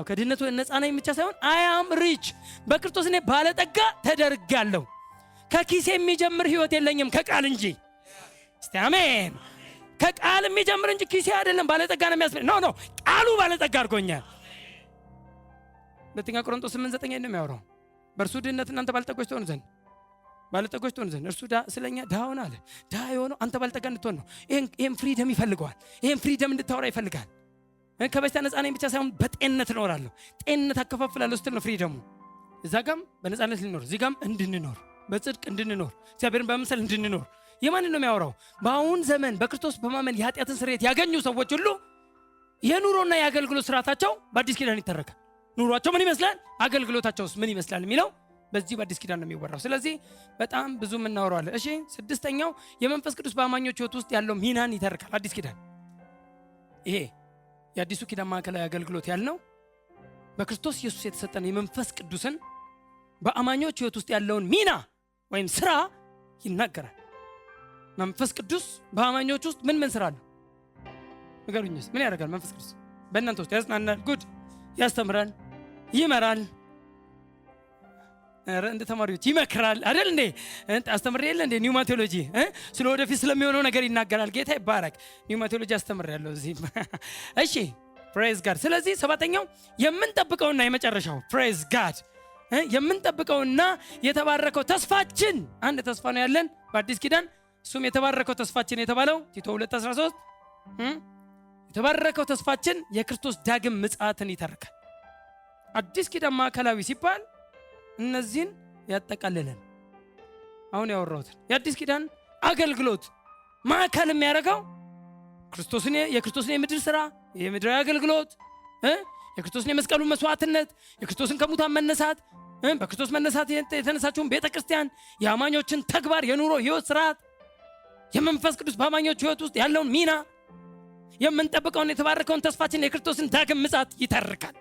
ከድህነት ነፃ ነኝ ብቻ ሳይሆን I am rich። በክርስቶስ እኔ ባለጠጋ ተደርጋለሁ። ከኪሴ የሚጀምር ህይወት የለኝም ከቃል እንጂ። እስቲ አሜን። ከቃል የሚጀምር እንጂ ኪሴ አይደለም ባለጠጋ ነው የሚያስፈልግ። ኖ ቃሉ ባለጠጋ አድርጎኛል። ሁለተኛ ቆሮንቶስ 8:9 ነው የሚያወራው። በእርሱ ድህነት እናንተ ባለጠጎች ትሆኑ ዘንድ እርሱ ስለኛ ድሃ ሆነ አለ። ድሃ የሆነው አንተ ባለጠጋ እንድትሆን ነው። ይሄን ፍሪደም ይፈልገዋል። ይሄን ፍሪደም እንድታወራ ይፈልጋል። ከበሽታ ነፃ ነኝ ብቻ ሳይሆን በጤንነት እኖራለሁ፣ ጤንነት አከፋፍላለሁ ስትል ነው ፍሪደሙ። እዛ ጋም በነፃነት ልንኖር፣ እዚህ ጋም እንድንኖር፣ በጽድቅ እንድንኖር፣ እግዚአብሔርን በመምሰል እንድንኖር። የማንን ነው የሚያወራው? በአሁን ዘመን በክርስቶስ በማመን የኃጢአትን ስርየት ያገኙ ሰዎች ሁሉ የኑሮና የአገልግሎት ስርዓታቸው በአዲስ ኪዳን ይተረካል። ኑሯቸው ምን ይመስላል፣ አገልግሎታቸውስ ምን ይመስላል የሚለው በዚህ በአዲስ ኪዳን ነው የሚወራው። ስለዚህ በጣም ብዙ እናወራለን። እሺ ስድስተኛው የመንፈስ ቅዱስ በአማኞች ህይወት ውስጥ ያለው ሚናን ይተርካል አዲስ ኪዳን። ይሄ የአዲሱ ኪዳን ማዕከላዊ አገልግሎት ያልነው በክርስቶስ ኢየሱስ የተሰጠን የመንፈስ ቅዱስን በአማኞች ህይወት ውስጥ ያለውን ሚና ወይም ስራ ይናገራል። መንፈስ ቅዱስ በአማኞች ውስጥ ምን ስራ አለው? ንገሩኝስ። ምን ያደርጋል መንፈስ ቅዱስ በእናንተ ውስጥ? ያጽናናል፣ ጉድ ያስተምራል፣ ይመራል፣ እንደ ተማሪዎች ይመክራል አይደል እንዴ? አስተምር የለ እንዴ? ኒውማቴዎሎጂ ስለ ወደፊት ስለሚሆነው ነገር ይናገራል። ጌታ ይባረክ። ኒውማቴዎሎጂ አስተምር ያለው እዚህ። እሺ ፕሬዝ ጋድ። ስለዚህ ሰባተኛው የምንጠብቀውና የመጨረሻው ፕሬዝ ጋድ የምንጠብቀውና የተባረከው ተስፋችን፣ አንድ ተስፋ ነው ያለን በአዲስ ኪዳን። እሱም የተባረከው ተስፋችን የተባለው ቲቶ 2:13 የተባረከው ተስፋችን የክርስቶስ ዳግም ምጽአትን ይተርካል። አዲስ ኪዳን ማዕከላዊ ሲባል እነዚህን ያጠቃልላል። አሁን ያወራሁት የአዲስ ኪዳን አገልግሎት ማዕከል የሚያደርገው የክርስቶስን የምድር ሥራ፣ የምድራዊ አገልግሎት፣ የክርስቶስን የመስቀሉን መስዋዕትነት፣ የክርስቶስን ከሙታን መነሳት፣ በክርስቶስ መነሳት የተነሳችውን ቤተ ክርስቲያን፣ የአማኞችን ተግባር፣ የኑሮ ህይወት ስርዓት፣ የመንፈስ ቅዱስ በአማኞች ህይወት ውስጥ ያለውን ሚና፣ የምንጠብቀውን የተባረከውን ተስፋችን የክርስቶስን ዳግም ምጽአት ይተርካል።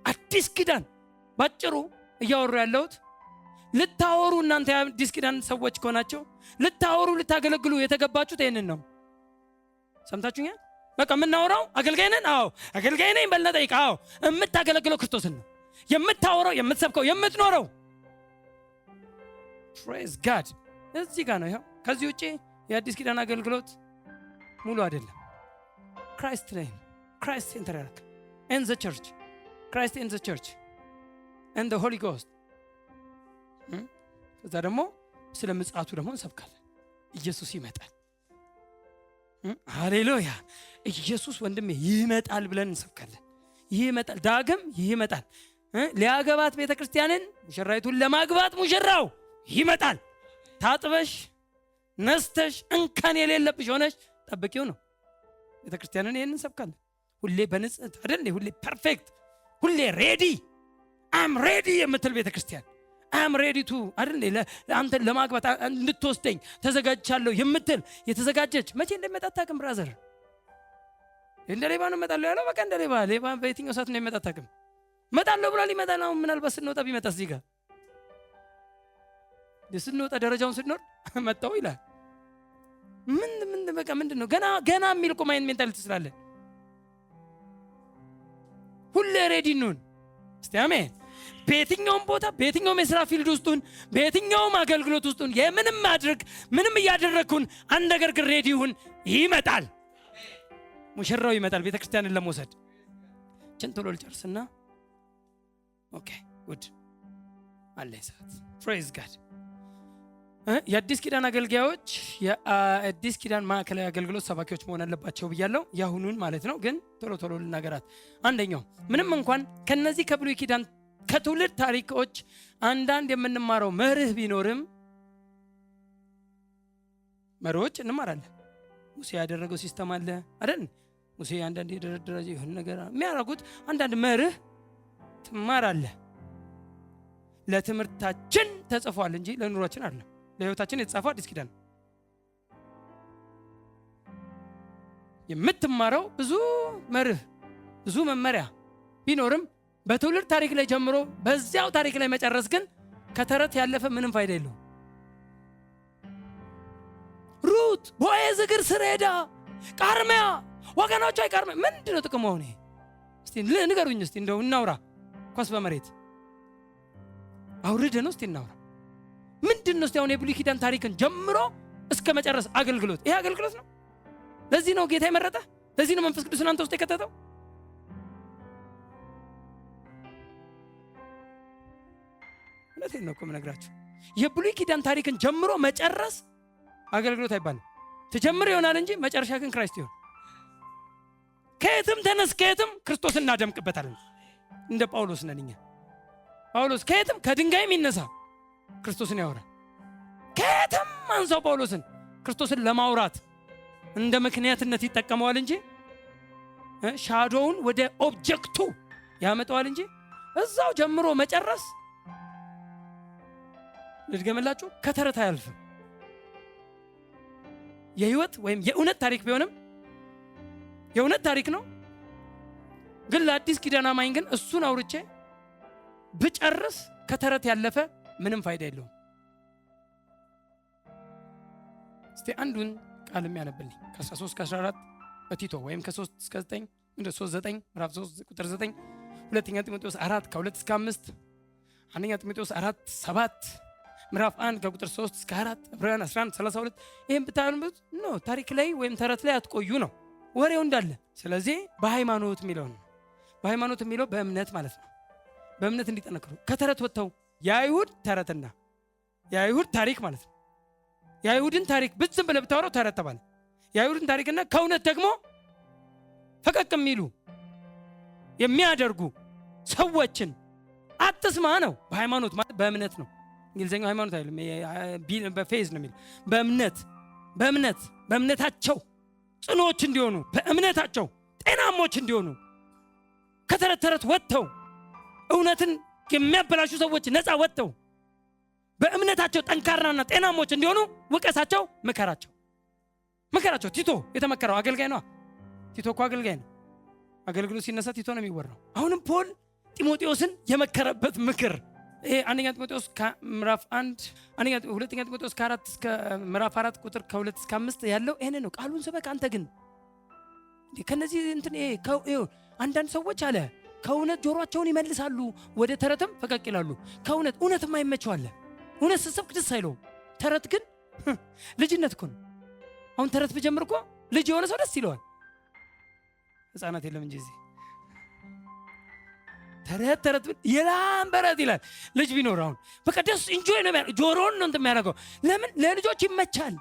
አዲስ ኪዳን ባጭሩ እያወሩ ያለሁት ልታወሩ እናንተ የአዲስ ኪዳን ሰዎች ከሆናችሁ ልታወሩ ልታገለግሉ የተገባችሁት ይሄንን ነው። ሰምታችሁኛል? በቃ የምናወራው አገልጋይ ነን። አዎ አገልጋይ ነኝ በልና ጠይቅ። አዎ የምታገለግለው ክርስቶስን ነው የምታወራው፣ የምትሰብከው፣ የምትኖረው። ፕሬዝ ጋድ። እዚህ ጋር ነው ይሄው። ከዚህ ውጪ የአዲስ ኪዳን አገልግሎት ሙሉ አይደለም። ክራይስት ነኝ፣ ክራይስት ሴንተር ያደርግ in the church, Christ in the church and the Holy Ghost። ከዛ ደግሞ ስለ ምጽአቱ ደግሞ እንሰብካለን። ኢየሱስ ይመጣል። ሃሌሉያ! ኢየሱስ ወንድሜ ይመጣል ብለን እንሰብካለን። ይመጣል፣ ዳግም ይመጣል። ሊያገባት ቤተ ክርስቲያንን ሙሽራይቱን ለማግባት ሙሽራው ይመጣል። ታጥበሽ ነስተሽ እንከን የሌለብሽ ሆነሽ ጠብቂው ነው። ቤተ ክርስቲያንን ይሄንን እንሰብካለን። ሁሌ በንጽህት አይደል? ሁሌ ፐርፌክት፣ ሁሌ ሬዲ አም ሬዲ የምትል ቤተ ክርስቲያን አም ሬዲ ቱ አይደል? አንተ ለማግባት እንድትወስደኝ ተዘጋጅቻለሁ የምትል የተዘጋጀች መቼ እንደሚመጣ አታውቅም። ብራዘር እንደ ሌባ ነው እመጣለሁ ያለው። በቃ እንደ ሌባ በየትኛው ሰዓት ነው የሚመጣ አታውቅም። እመጣለሁ ብሏል። ይመጣ ነው። ምናልባት ስንወጣ ቢመጣ እዚህ ጋር ስንወጣ ደረጃውን ስንወርድ መጣው ይላል። ምን በቃ ምንድን ነው ገና የሚል እኮ ማይንድ ሜንታሊቲ ስላለ ሁሌ ሬዲ ነን። እስቲ አሜን። በየትኛውም ቦታ በየትኛውም የሥራ ፊልድ ውስጡን በየትኛውም አገልግሎት ውስጡን የምንም ማድረግ ምንም እያደረግኩን አንድ ነገር ግን ሬዲ ሁን። ይመጣል፣ ሙሽራው ይመጣል ቤተ ክርስቲያንን ለመውሰድ። ቶሎ ልጨርስና ኦኬ ጉድ አለ ሰዓት። ፕሬዝ ጋድ። የአዲስ ኪዳን አገልጋዮች የአዲስ ኪዳን ማዕከላዊ አገልግሎት ሰባኪዎች መሆን አለባቸው ብያለሁ። ያሁኑን ማለት ነው። ግን ቶሎ ልናገራት። አንደኛው ምንም እንኳን ከነዚህ ከብሉይ ኪዳን ከትውልድ ታሪኮች አንዳንድ የምንማረው መርህ ቢኖርም መርሆች እንማራለን። ሙሴ ያደረገው ሲስተም አለ አይደል? ሙሴ አንዳንድ የደረደረ ይሁን ነገር የሚያደርጉት አንዳንድ መርህ ትማራለህ። ለትምህርታችን ተጽፏል እንጂ ለኑሯችን አይደለም። ለህይወታችን የተጻፈው አዲስ ኪዳን የምትማረው ብዙ መርህ ብዙ መመሪያ ቢኖርም በትውልድ ታሪክ ላይ ጀምሮ በዚያው ታሪክ ላይ መጨረስ ግን ከተረት ያለፈ ምንም ፋይዳ የለውም። ሩት ቦዔዝ እግር ስር ሄዳ ቃርሚያ ወገኖቿ ቃርሚያ ምንድን ነው ጥቅሙ? ሆነ እስቲ ንገሩኝ። እስቲ እንደው እናውራ። ኳስ በመሬት አውርደን እስቲ እናውራ። ምንድን ነው እስቲ አሁን የብሉይ ኪዳን ታሪክን ጀምሮ እስከ መጨረስ አገልግሎት? ይሄ አገልግሎት ነው። ለዚህ ነው ጌታ የመረጠ። ለዚህ ነው መንፈስ ቅዱስ እናንተ ውስጥ የከተተው። እውነቴን ነው እኮ የምነግራችሁ። የብሉይ ኪዳን ታሪክን ጀምሮ መጨረስ አገልግሎት አይባልም። ተጀምሮ ይሆናል እንጂ መጨረሻ ግን ክራይስት ይሆን። ከየትም ተነስ ከየትም ክርስቶስን እናደምቅበታለን። እንደ ጳውሎስ ነን እኛ። ጳውሎስ ከየትም ከድንጋይም ይነሳ ክርስቶስን ያወራል። ከየትም አንሳው ጳውሎስን ክርስቶስን ለማውራት እንደ ምክንያትነት ይጠቀመዋል እንጂ ሻዶውን ወደ ኦብጀክቱ ያመጣዋል እንጂ እዛው ጀምሮ መጨረስ ልድገምላችሁ ከተረት አያልፍም። የህይወት ወይም የእውነት ታሪክ ቢሆንም የእውነት ታሪክ ነው። ግን ለአዲስ ኪዳን አማኝ ግን እሱን አውርቼ ብጨርስ ከተረት ያለፈ ምንም ፋይዳ የለውም። እስቲ አንዱን ቃል የሚያነብልኝ ከ13 ከ14 በቲቶ ወይም ከ3 እስከ 9 እንደ 3:9 ምዕራፍ 3 ቁጥር 9 ሁለተኛ ጢሞቴዎስ 4 ከ2 እስከ 5 አንደኛ ጢሞቴዎስ 4:7 ምዕራፍ 1 ከቁጥር 3 እስከ 4 ዕብራውያን 11:32 ይሄን ብታነቡት ነው ታሪክ ላይ ወይም ተረት ላይ አትቆዩ ነው ወሬው እንዳለ። ስለዚህ በሃይማኖት የሚለው ነው። በሃይማኖት የሚለው በእምነት ማለት ነው። በእምነት እንዲጠነክሩ ከተረት ወጥተው የአይሁድ ተረትና የአይሁድ ታሪክ ማለት ነው። የአይሁድን ታሪክ ብዝም ብለህ ብታወራው ተረት ተባለ። የአይሁድን ታሪክና ከእውነት ደግሞ ፈቀቅ የሚሉ የሚያደርጉ ሰዎችን አትስማ ነው። በሃይማኖት ማለት በእምነት ነው። እንግሊዘኛው ሃይማኖት አይደለም፣ በፌዝ ነው የሚል። በእምነታቸው ጽኖች እንዲሆኑ፣ በእምነታቸው ጤናሞች እንዲሆኑ፣ ከተረት ተረት ወጥተው እውነትን የሚያበላሹ ሰዎች ነፃ ወጥተው በእምነታቸው ጠንካራና ጤናሞች እንዲሆኑ ውቀሳቸው፣ ምከራቸው። ቲቶ የተመከረው አገልጋይ ነው። ቲቶ እኮ አገልጋይ ነው። አገልግሎት ሲነሳ ቲቶ ነው የሚወራው። አሁንም ፖል ጢሞቴዎስን የመከረበት ምክር ይሄ አንደኛ ጢሞቴዎስ ምዕራፍ 1 ሁለተኛ ጢሞቴዎስ 4 እስከ ምዕራፍ 4 ቁጥር ከ2 እስከ 5 ያለው ይሄን ነው። ቃሉን ስበክ አንተ ግን ከነዚህ እንትን አንዳንድ ሰዎች አለ ከእውነት ጆሮአቸውን ይመልሳሉ፣ ወደ ተረትም ፈቀቅ ይላሉ። እውነትም አይመቸው አለ። እውነት ስትሰብክ ደስ አይለውም። ተረት ግን ልጅነት እኮ ነው። አሁን ተረት ብጀምር እኮ ልጅ የሆነ ሰው ደስ ይለዋል። ህፃናት የለም እንጂ እዚህ ተረት የላምበረት ይላል። ልጅ ቢኖር አሁን በቃ ደስ ኢንጆይ ነው የሚያደርገው። ጆሮውን ነው እንትን የሚያደርገው። ለምን ለልጆች ይመቻል።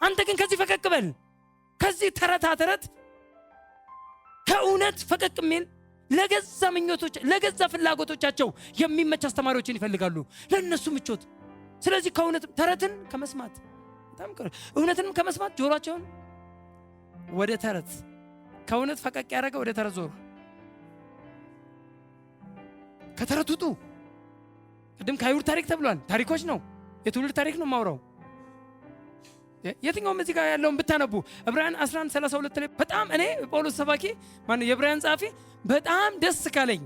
አንተ ግን ከዚህ ፈቀቅ በል። ከዚህ ተረት ከእውነት ፈቀቅ የሚል ለገዛ ምኞቶች ለገዛ ፍላጎቶቻቸው የሚመች አስተማሪዎችን ይፈልጋሉ፣ ለነሱ ምቾት። ስለዚህ ከእውነት ተረትን ከመስማት በጣም እውነትንም ከመስማት ጆሮአቸውን ወደ ተረት ከእውነት ፈቀቅ ያደረገ ወደ ተረት ዞሩ። ከተረት ውጡ። ቅድም ከአይሁድ ታሪክ ተብሏል። ታሪኮች ነው፣ የትውልድ ታሪክ ነው ማውራው። የትኛውም እዚህ ጋር ያለውን ብታነቡ ዕብራውያን 11:32 ላይ በጣም እኔ ጳውሎስ ሰባኪ የዕብራውያን ጸሐፊ በጣም ደስ ካለኝ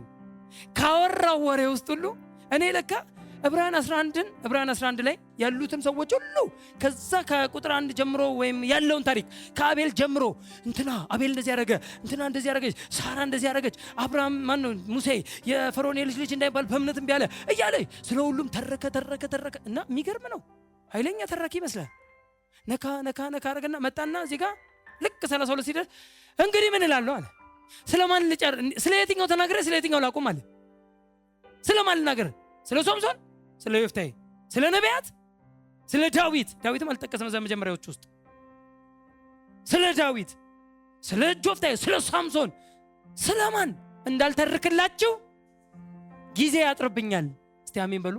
ካወራው ወሬ ውስጥ ሁሉ እኔ ለካ ዕብራውያን 11 ላይ ያሉትን ሰዎች ሁሉ ከዛ ከቁጥር 1 ጀምሮ ወይም ያለውን ታሪክ ከአቤል ጀምሮ አቤል እንደዚህ ያደረገ፣ እንደዚህ ያደረገች፣ ሳራ እንደዚህ ያደረገች፣ አብርሃም ሙሴ የፈርዖን ልጅ እንዳይባል በእምነት እምቢ አለ እያለ ስለ ሁሉም ተረከ እና የሚገርም ነው። ኃይለኛ ተራኪ ይመስላል። ነካ አደረገና መጣና እዚህ ጋር ልክ 32 ሲደርስ እንግዲህ ምን እላለሁ አለ። ስለማን ልጨር? ስለ የትኛው ተናግሬ ስለ የትኛው ላቁም አለ። ስለማን ልናገር? ስለ ሶምሶን፣ ስለ ዮፍታሔ፣ ስለ ነቢያት፣ ስለ ዳዊትም አልጠቀሰም እዛ መጀመሪያዎች ውስጥ። ስለ ዳዊት፣ ስለ ዮፍታሔ፣ ስለ ሳምሶን ስለማን እንዳልተርክላችሁ ጊዜ ያጥርብኛል። እስቲ አሜን በሉ።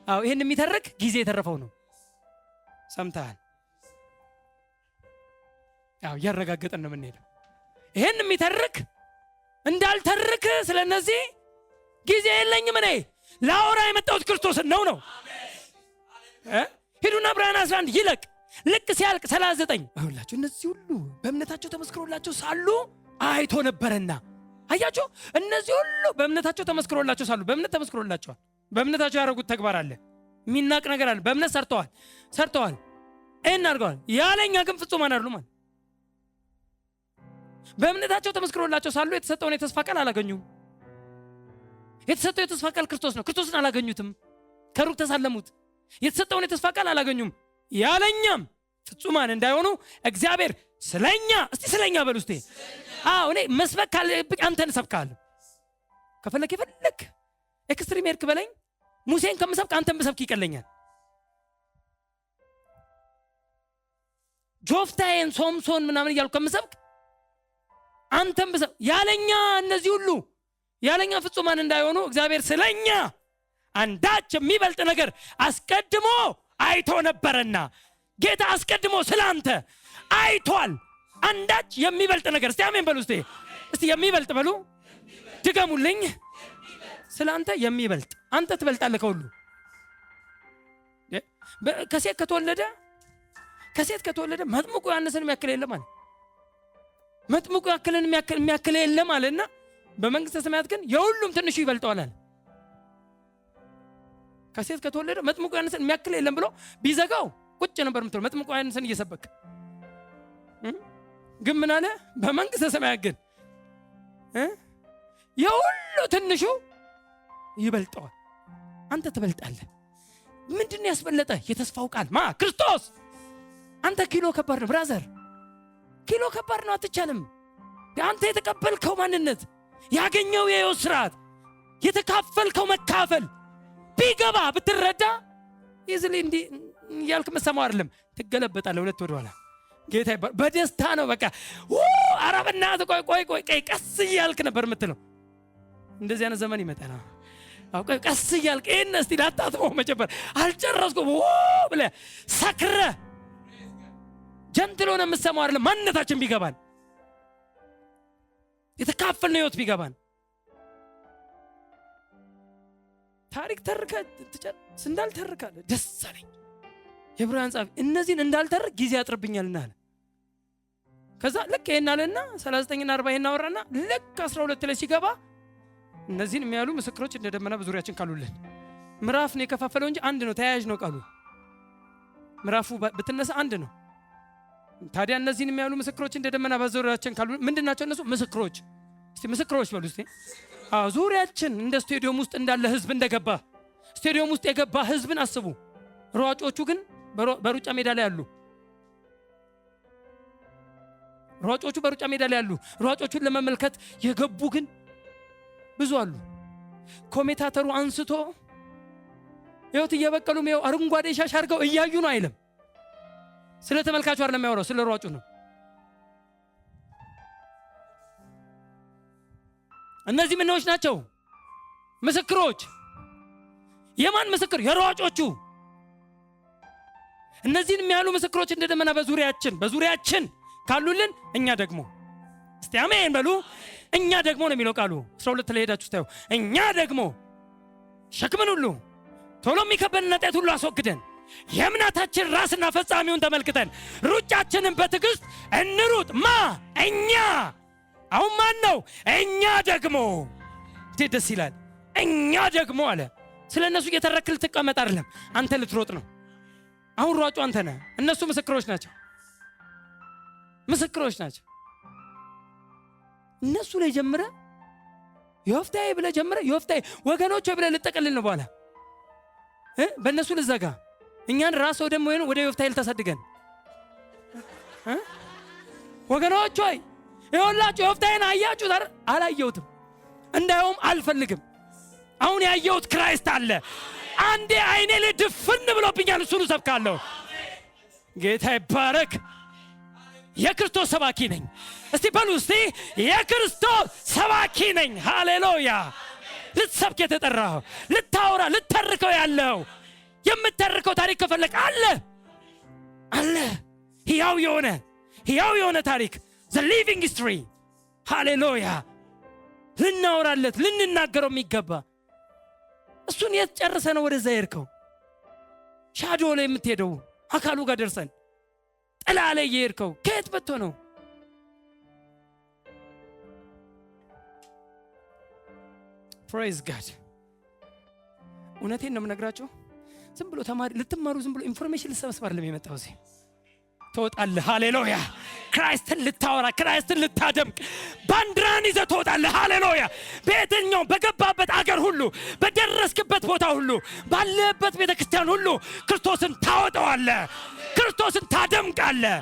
አዎ ይሄን የሚተርክ ጊዜ የተረፈው ነው። ሰምተሃል? አዎ ያረጋግጠን ነው የምንሄደው። ይሄን የሚተርክ እንዳልተርክ ስለነዚህ ጊዜ የለኝም እኔ ላወራ የመጣሁት ክርስቶስን ነው። ሂዱና ዕብራውያን 11 ይለቅ። ልክ ሲያልቅ 39 አሁላችሁ እነዚህ ሁሉ በእምነታቸው ተመስክሮላቸው ሳሉ አይቶ ነበርና። አያችሁ፣ እነዚህ ሁሉ በእምነታቸው ተመስክሮላቸው ሳሉ በእምነት ተመስክሮላቸዋል። በእምነታቸው ያደረጉት ተግባር አለ፣ የሚናቅ ነገር አለ። በእምነት ሰርተዋል፣ ይህን አድርገዋል። ያለኛ ግን ፍጹማን አይደሉም ማለት። በእምነታቸው ተመስክሮላቸው ሳሉ የተሰጠውን የተስፋ ቃል አላገኙም። የተሰጠው የተስፋ ቃል ክርስቶስ ነው። ክርስቶስን አላገኙትም፣ ከሩቅ ተሳለሙት። የተሰጠውን የተስፋ ቃል አላገኙም። ያለኛም ፍጹማን እንዳይሆኑ እግዚአብሔር ስለኛ፣ እስቲ ስለኛ በሉ እስቲ። እኔ መስበክ ካለብኝ አንተን እሰብካለሁ። ከፈለክ የፈለክ ኤክስትሪም ሄድክ በለኝ። ሙሴን ከምሰብክ አንተን ብሰብክ ይቀለኛል። ዮፍታሔን፣ ሶምሶን ምናምን እያልኩ ከምሰብክ አንተን ብሰብክ ያለኛ እነዚህ ሁሉ ያለኛ ፍጹማን እንዳይሆኑ እግዚአብሔር ስለኛ አንዳች የሚበልጥ ነገር አስቀድሞ አይቶ ነበርና። ጌታ አስቀድሞ ስላንተ አይቷል። አንዳች የሚበልጥ ነገር። እስቲ አሜን በሉ። እስቲ የሚበልጥ በሉ፣ ድገሙልኝ። ስላንተ የሚበልጥ። አንተ ትበልጣለህ ከሁሉ። ከሴት ከተወለደ መጥምቁ ዮሐንስን የሚያክል የለም አለ። መጥምቁ ያክልን የሚያክል የለም አለና በመንግስተ ሰማያት ግን የሁሉም ትንሹ ይበልጠዋል አለ። ከሴት ከተወለደ መጥምቁ ዮሐንስን የሚያክል የለም ብሎ ቢዘጋው ቁጭ ነበር የምትለው መጥምቁ ዮሐንስን እየሰበክ። ግን ምን አለ? በመንግስተ ሰማያት ግን የሁሉ ትንሹ ይበልጠዋል። አንተ ትበልጣለህ። ምንድን ነው ያስበለጠ? የተስፋው ቃል ክርስቶስ። አንተ ኪሎ ከባድ ነው ብራዘር፣ ኪሎ ከባድ ነው። አትቻልም። አንተ የተቀበልከው ማንነት፣ ያገኘው የሕይወት ስርዓት፣ የተካፈልከው መካፈል ቢገባ ብትረዳ ይዝል እንዲህ ያልክ መሰማው አይደለም። ትገለበጣለህ ሁለት ወደ ኋላ። ጌታ በደስታ ነው በቃ አረብና ቆይ ቀስ ያልክ ነበር የምትለው። እንደዚህ አይነት ዘመን ይመጣና አውቀ ቀስ እያልክ እነ እስቲ ላጣጥመው መጀመር አልጨረስኩም ብለህ ሰክረህ ጀንትል ሆነ የምትሰማው አይደለም። ማንነታችን ቢገባን የተካፈልነው ህይወት ቢገባን ታሪክ ተርከ እንዳልተርከ ደስ አለኝ። የዕብራውያን ጻፊ እነዚህን እንዳልተርክ ጊዜ ያጥርብኛልና አለ። ከዛ ልክ ይሄን አለና 39 እና 40 ይሄን አወራና ልክ 12 ላይ ሲገባ እነዚህን የሚያሉ ምስክሮች እንደ ደመና በዙሪያችን ካሉልን ምዕራፍ ነው የከፋፈለው እንጂ አንድ ነው፣ ተያያዥ ነው ቃሉ። ምዕራፉ ብትነሳ አንድ ነው። ታዲያ እነዚህን የሚያሉ ምስክሮች እንደ ደመና በዙሪያችን ካሉ ምንድናቸው እነሱ? ምስክሮች። እስቲ ምስክሮች በሉ እስቲ። ዙሪያችን እንደ ስቴዲየም ውስጥ እንዳለ ህዝብ እንደገባ ስቴዲየም ውስጥ የገባ ህዝብን አስቡ። ሯጮቹ ግን በሩጫ ሜዳ ላይ ያሉ ሯጮቹ በሩጫ ሜዳ ላይ ያሉ ሯጮቹን ለመመልከት የገቡ ግን ብዙ አሉ። ኮሜንታተሩ አንስቶ ህይወት እየበቀሉ ነው አረንጓዴ ሻሽ አድርገው እያዩ ነው አይልም። ስለ ተመልካቹ አይደለም የሚያወራው፣ ስለ ሯጩ ነው። እነዚህ ምኖች ናቸው? ምስክሮች። የማን ምስክር? የሯጮቹ። እነዚህን የሚያሉ ምስክሮች እንደ ደመና በዙሪያችን ካሉልን እኛ ደግሞ እስቲ አሜን በሉ። እኛ ደግሞ ነው የሚለው ቃሉ 12 ላይ ሄዳችሁ ታዩ። እኛ ደግሞ ሸክምን ሁሉ ቶሎ የሚከበድን ኃጢአት ሁሉ አስወግደን የእምነታችን ራስና ፈጻሚውን ተመልክተን ሩጫችንን በትዕግስት እንሩጥ። እኛ አሁን ማን ነው? እኛ ደግሞ። እንዴት ደስ ይላል! እኛ ደግሞ አለ። ስለ እነሱ እየተረክል ትቀመጥ አይደለም፣ አንተ ልትሮጥ ነው። አሁን ሯጩ አንተ ነህ፣ እነሱ ምስክሮች ናቸው። እነሱ ላይ ጀምረ ዮፍታሔ ብለህ ጀምረ ዮፍታሔ ወገኖች ብለህ ልጠቀልል ነው። በኋላ በእነሱ ልዘጋ እኛን ራስ ወደ ዮፍታሔ ልታሳድገን ወገኖች ሆይ ይኸውላችሁ ዮፍታሔን አያችሁት? አላየሁትም፣ እንዳየውም አልፈልግም። አሁን ያየሁት ክራይስት አለ። አንዴ አይኔ ላይ ድፍን ብሎብኛል፣ እሱን ሰብካለሁ። ጌታ ይባረክ። የክርስቶስ ሰባኪ ነኝ። እስቲ በሉ እስቲ የክርስቶስ ሰባኪ ነኝ። ሃሌሉያ። ልትሰብክ የተጠራኸው፣ ልታወራ ልተርከው ያለው የምትተርከው ታሪክ ከፈለክ አለ ሕያው የሆነ ታሪክ the living history። ሃሌሉያ። ልናወራለት ልንናገረው የሚገባ እሱን የት ጨርሰ ነው ወደዛ የሄድከው? ሻዶ ላይ የምትሄደው አካሉ ጋር ደርሰን ጥላ ላይ የሄድከው ከየት መጥቶ ነው? praise God። እውነቴን ነው የምነግራችሁ። ዝም ብሎ ልትማሩ ዝም ብሎ ኢንፎርሜሽን ልሰበስብ አይደለም የመጣው እዚህ። ትወጣለህ። ሃሌሉያ። ክራይስትን ልታወራ፣ ክራይስትን ልታደምቅ ባንዲራን ይዘህ ትወጣለህ። ሃሌሉያ። በየትኛው በገባበት አገር ሁሉ፣ በደረስክበት ቦታ ሁሉ፣ ባለበት ቤተክርስቲያን ሁሉ ክርስቶስን ታወጣዋለህ፣ ክርስቶስን ታደምቃለህ።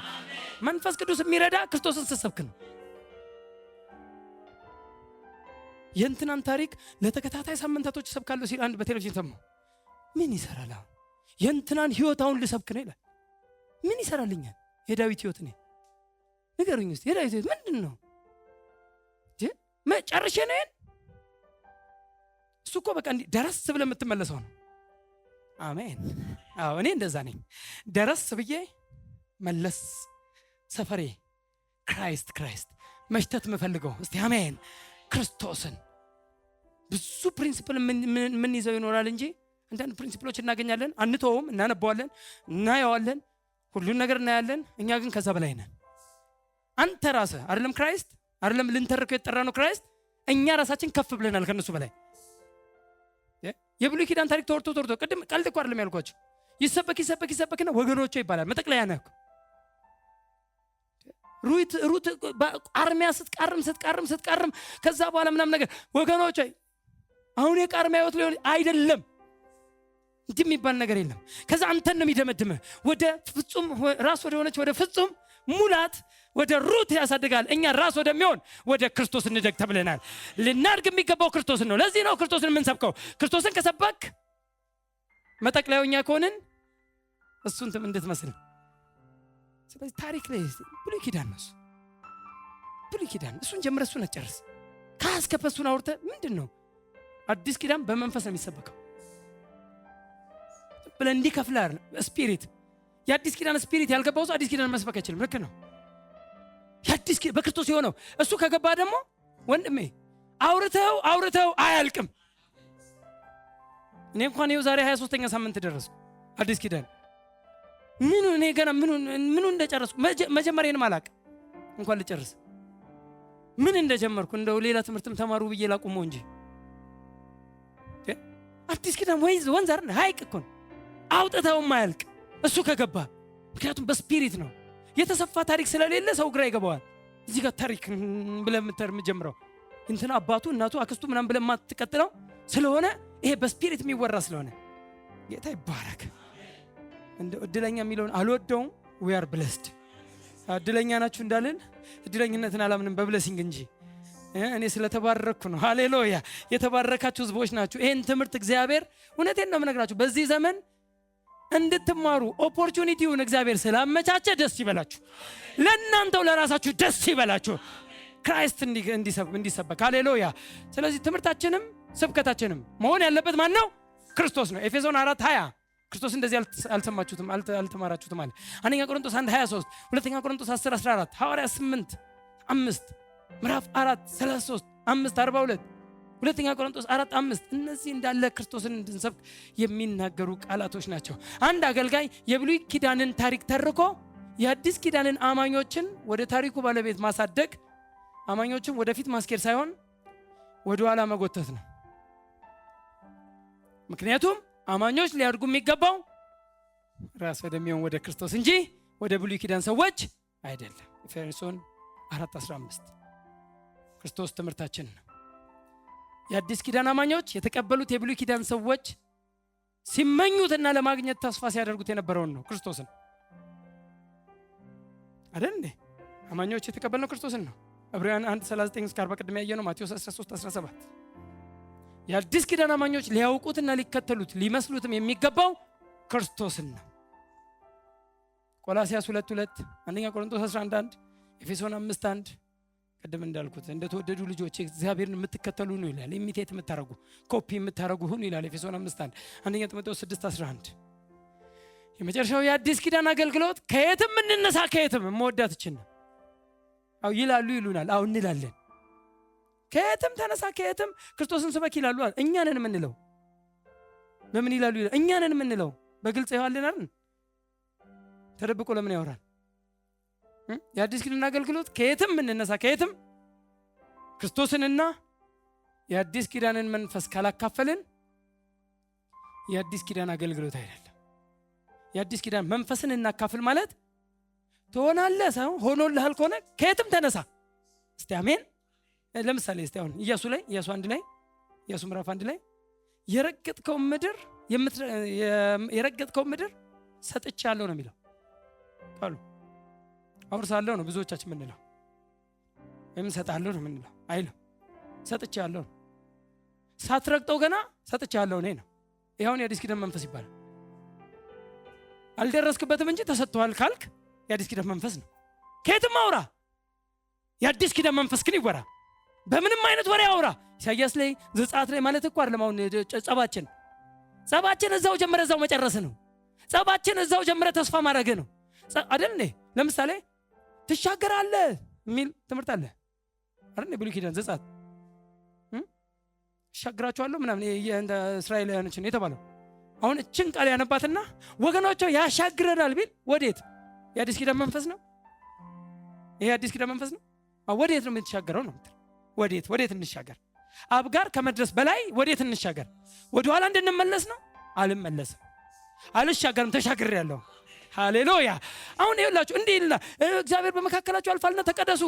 መንፈስ ቅዱስ የሚረዳ ክርስቶስን ስትሰብክ ነው። የእንትናን ታሪክ ለተከታታይ ሳምንታቶች ሰብካለሁ ሲል አንድ በቴሌቪዥን ሰማሁ። ምን ይሰራል? የእንትናን ህይወት አሁን ልሰብክ ነው ይላል። ምን ይሰራልኛል? የዳዊት ህይወት ነው። ንገሩኝ እስቲ የዳዊት ህይወት ምንድን ነው? ጨርሼ ነው ይሄን። እሱ እኮ በቃ እንዲህ ደረስ ብለህ የምትመለሰው ነው። አሜን። እኔ እንደዛ ነኝ። ደረስ ብዬ መለስ ሰፈሬ ክራይስት መሽተት የምፈልገው እስቲ አሜን። ክርስቶስን ብዙ ፕሪንሲፕል ምን ይዘው ይኖራል እንጂ አንዳንድ ፕሪንሲፕሎች እናገኛለን፣ አንተውም፣ እናነባዋለን፣ እናየዋለን፣ ሁሉን ነገር እናያለን። እኛ ግን ከዛ በላይ ነን። አንተ ራስህ አይደለም ክራይስት አይደለም ልንተርከው የተጠራ ነው ክራይስት። እኛ ራሳችን ከፍ ብለናል ከነሱ በላይ። የብሉይ ኪዳን ታሪክ ተወርቶ ቅድም ቀልድ እኮ አይደለም ያልኳችሁ። ይሰበክና ወገኖቹ ይባላል። መጠቅለያ ነው። ሩት አርሚያ ስትቃርም ከዛ በኋላ ምናምን ነገር ወገኖች አሁን የቃርሚያ ህይወት ሊሆን አይደለም። እንዲህ የሚባል ነገር የለም። ከዛ አንተን ነው የሚደመድምህ ወደ ፍጹም ራስ ወደ ሆነች ወደ ፍጹም ሙላት ወደ ሩት ያሳድጋል። እኛ ራስ ወደሚሆን ወደ ክርስቶስ እንደግ ተብለናል። ልናድግ የሚገባው ክርስቶስን ነው። ለዚህ ነው ክርስቶስን የምንሰብከው። ክርስቶስን ከሰበክ መጠቅለያው እኛ ከሆንን እሱን እንድትመስል። ስለዚህ ታሪክ ላይ ብሉይ ኪዳን ነው። ብሉይ ኪዳን እሱን ጀምረህ እሱን አትጨርስ። ካስከፈሱን አውርተህ ምንድን ነው አዲስ ኪዳን በመንፈስ ነው የሚሰበከው። ብለን እንዲከፍላር ስፒሪት የአዲስ ኪዳን ስፒሪት ያልገባው ሰው አዲስ ኪዳን መስበክ አይችልም። ልክ ነው። የአዲስ ኪዳን በክርስቶስ የሆነው እሱ ከገባ ደግሞ ወንድሜ አውርተው አያልቅም። እኔ እንኳን ይኸው ዛሬ 23ኛ ሳምንት ደረስኩ አዲስ ኪዳን እኔ ገና ምኑ እንደጨረስኩ መጀመሪያንም አላውቅም እንኳን ልጨርስ ምን እንደጀመርኩ እንደው ሌላ ትምህርትም ተማሩ ብዬ ላቁመው እንጂ አዲስ ኪዳን ወንዝ አይደል ሀይቅ እኮ ነው። አውጥተው ማያልቅ እሱ ከገባ ምክንያቱም በስፒሪት ነው። የተሰፋ ታሪክ ስለሌለ ሰው ግራ ይገባዋል። እዚህ ጋር ታሪክ ብለህ የምትጀምረው እንትና አባቱ እናቱ አክስቱ ምናምን ብለህ የማትቀጥለው ስለሆነ ይሄ በስፒሪት የሚወራ ስለሆነ ጌታ ይባረክ። እንደው እድለኛ የሚለውን አልወደውም። we are blessed እድለኛ ናችሁ እንዳልን እድለኝነትን አላምንም በብለሲንግ እንጂ እኔ ስለተባረኩ ነው። ሃሌሉያ የተባረካችሁ ህዝቦች ናችሁ። ይሄን ትምህርት እግዚአብሔር እውነቴን ነው የምነግራችሁ በዚህ ዘመን እንድትማሩ ኦፖርቹኒቲውን እግዚአብሔር ስላመቻቸ ደስ ይበላችሁ። ለእናንተው ለራሳችሁ ደስ ይበላችሁ። ክራይስት እንዲሰበክ ሃሌሉያ። ስለዚህ ትምህርታችንም ስብከታችንም መሆን ያለበት ማን ነው? ክርስቶስ ነው። ኤፌሶን 4:20 ክርስቶስ እንደዚህ አልሰማችሁትም አልተማራችሁትም አለ። አንደኛ ቆሮንቶስ 1:23 ሁለተኛ ቆሮንቶስ 10:14 ሐዋርያት 8:5 ምዕራፍ 4:33 5:42 ሁለተኛ ቆሮንቶስ 4:5 እነዚህ እንዳለ ክርስቶስን እንድንሰብክ የሚናገሩ ቃላቶች ናቸው። አንድ አገልጋይ የብሉይ ኪዳንን ታሪክ ተርኮ የአዲስ ኪዳንን አማኞችን ወደ ታሪኩ ባለቤት ማሳደግ አማኞችን ወደፊት ማስኬድ ሳይሆን ወደ ኋላ መጎተት ነው። ምክንያቱም አማኞች ሊያድጉ የሚገባው ራስ ወደሚሆን ወደ ክርስቶስ እንጂ ወደ ብሉይ ኪዳን ሰዎች አይደለም። ኤፌሶን 4:15 ክርስቶስ ትምህርታችን ነው። የአዲስ ኪዳን አማኞች የተቀበሉት የብሉይ ኪዳን ሰዎች ሲመኙትና ለማግኘት ተስፋ ሲያደርጉት የነበረውን ነው ክርስቶስን አይደል እንዴ? አማኞች የተቀበልነው ክርስቶስን ነው። ዕብራውያን 1:39-40 ቅድም ያየነው ማቴዎስ 13:17 የአዲስ ኪዳን አማኞች ሊያውቁትና ሊከተሉት ሊመስሉትም የሚገባው ክርስቶስን ነው። ቆላስያስ 2:2 አንደኛ ቆሮንቶስ 11:1 ኤፌሶን 5:1 ቀደም እንዳልኩት እንደተወደዱ ልጆች እግዚአብሔርን የምትከተሉ ነው ይላል። ኢሚቴት የምታረጉ ኮፒ የምታረጉ ሁኑ ይላል ኤፌሶን 5:1 አንደኛ ጢሞቴዎስ 6:11 የመጨረሻው የአዲስ ኪዳን አገልግሎት ከየትም እንነሳ ከየትም መወዳትችን ነው። አው ይሉናል። አው እንላለን። ከየትም ተነሳ ከየትም ክርስቶስን ስበክ ይላሉ። እኛ ነን የምንለው። ለምን ይላሉ? እኛ ነን የምንለው። በግልጽ ይዋልናል። ተደብቆ ለምን ያወራል? የአዲስ ኪዳን አገልግሎት ከየትም እንነሳ ከየትም ክርስቶስንና የአዲስ ኪዳንን መንፈስ ካላካፈልን የአዲስ ኪዳን አገልግሎት አይደለም። የአዲስ ኪዳን መንፈስን እናካፍል ማለት ትሆናለህ ሳይሆን ሆኖልሃል ከሆነ ከየትም ተነሳ። እስቲ አሜን። ለምሳሌ እስቲ አሁን ኢያሱ 1 ላይ ኢያሱ ምዕራፍ 1 ላይ የረገጥከው ምድር ሰጥቻለሁ ነው የሚለው ቃሉ። አውርሳለሁ ነው ብዙዎቻችን የምንለው ወይም ሰጣለሁ ነው የምንለው አይልም። ሰጥቻለሁ ነው። ሳትረግጠው ገና ሰጥቻለሁ ነው። ይሄውን የአዲስ ኪዳን መንፈስ ይባላል። አልደረስክበትም እንጂ ተሰጥቷል ካልክ የአዲስ ኪዳን መንፈስ ነው። ከየትም አውራ የአዲስ ኪዳን መንፈስ ግን ይወራ። በምንም አይነት ወሬ አውራ። ኢሳይያስ ላይ ዘጸአት ላይ ማለት እኮ አይደለም። አሁን ጸባችን እዛው ጀምረ እዛው መጨረስ ነው። ጸባችን እዛው ጀምረ ተስፋ ማድረግ ነው አይደል? ለምሳሌ ትሻገራለህ የሚል ትምህርት አለ አይደል? ብሉይ ኪዳን ዘጸአት ሻግራቸዋለሁ ምናምን እስራኤላውያኖችን የተባለው አሁን እችን ቃል ያነባትና ወገኖቹ ያሻግረናል ቢል ወዴት? የአዲስ ኪዳን መንፈስ ነው። ይሄ የአዲስ ኪዳን መንፈስ ነው። ወዴት ነው የምትሻገረው ነው? ወዴት እንሻገር? አብ ጋር ከመድረስ በላይ ወዴት እንሻገር? ወደ ኋላ እንድንመለስ ነው? አልመለስም፣ አልሻገርም፣ ተሻግሬያለሁ። ሃሌሉያ። አሁን ይኸውላችሁ እንዲህ ይልና እግዚአብሔር በመካከላችሁ አልፋልና ተቀደሱ።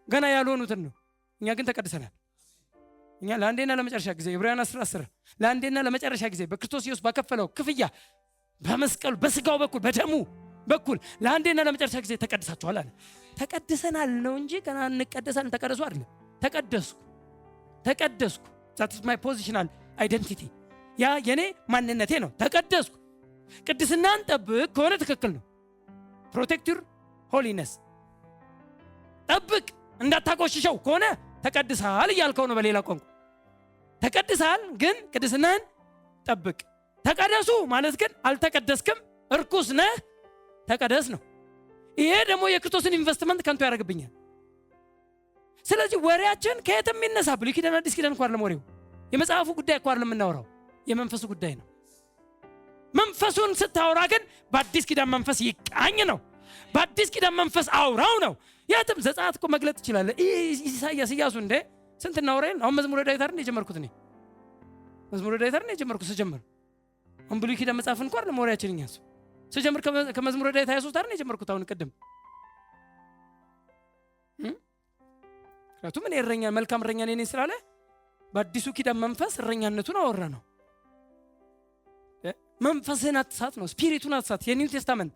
ገና ያልሆኑትን ነው። እኛ ግን ተቀድሰናል። እኛ ለአንዴና ለመጨረሻ ጊዜ ዕብራውያን 10:10 ለአንዴና ለመጨረሻ ጊዜ በክርስቶስ ኢየሱስ ባከፈለው ክፍያ በመስቀሉ በስጋው በኩል በደሙ በኩል ለአንዴና ለመጨረሻ ጊዜ ተቀድሳችኋል አለ። ተቀድሰናል ነው እንጂ ገና እንቀደሳለን ተቀደሱ አይደለም። ተቀደስኩ that is my positional identity ያ የኔ ማንነቴ ነው። ተቀደስኩ። ቅድስናን ጠብቅ ከሆነ ትክክል ነው። protect your holiness ጠብቅ እንዳታቆሽሸው ከሆነ ተቀድሰሃል እያልከው ነው በሌላ ቋንቋ። ተቀድሰሃል ግን ቅድስናን ጠብቅ። ተቀደሱ ማለት ግን አልተቀደስክም እርኩስ ነህ ተቀደስ ነው። ይሄ ደግሞ የክርስቶስን ኢንቨስትመንት ከንቱ ያደርግብኛል። ስለዚህ ወሬያችን ከየትም ይነሳ ብሉይ ኪዳን አዲስ ኪዳን እንኳን ለሞሪው የመጽሐፉ ጉዳይ እንኳን ለምናወራው የመንፈሱ ጉዳይ ነው። መንፈሱን ስታወራ ግን በአዲስ ኪዳን መንፈስ ይቃኝ ነው። በአዲስ ኪዳን መንፈስ አውራው ነው። ያትም ዘጸአት እኮ መግለጥ ይችላል። ኢሳይያስ ኢያሱ እንደ ስንት እናወራን። አሁን መዝሙረ ዳዊት አይደል የጀመርኩት እኔ መዝሙረ ዳዊት አይደል የጀመርኩት ስጀምር አሁን ብሉይ ኪዳን መጽሐፍ እንኳን ለሞሪያችን እኛስ ስጀምር ከመዝሙረ ዳዊት 23 አይደል የጀመርኩት አሁን ቅድም። ምክንያቱም እኔ እረኛ መልካም እረኛ ነኝ ስላለ በአዲሱ ኪዳን መንፈስ እረኛነቱን አወራ ነው። መንፈስን አትሳት ነው። ስፒሪቱን አትሳት። የኒው ቴስታመንት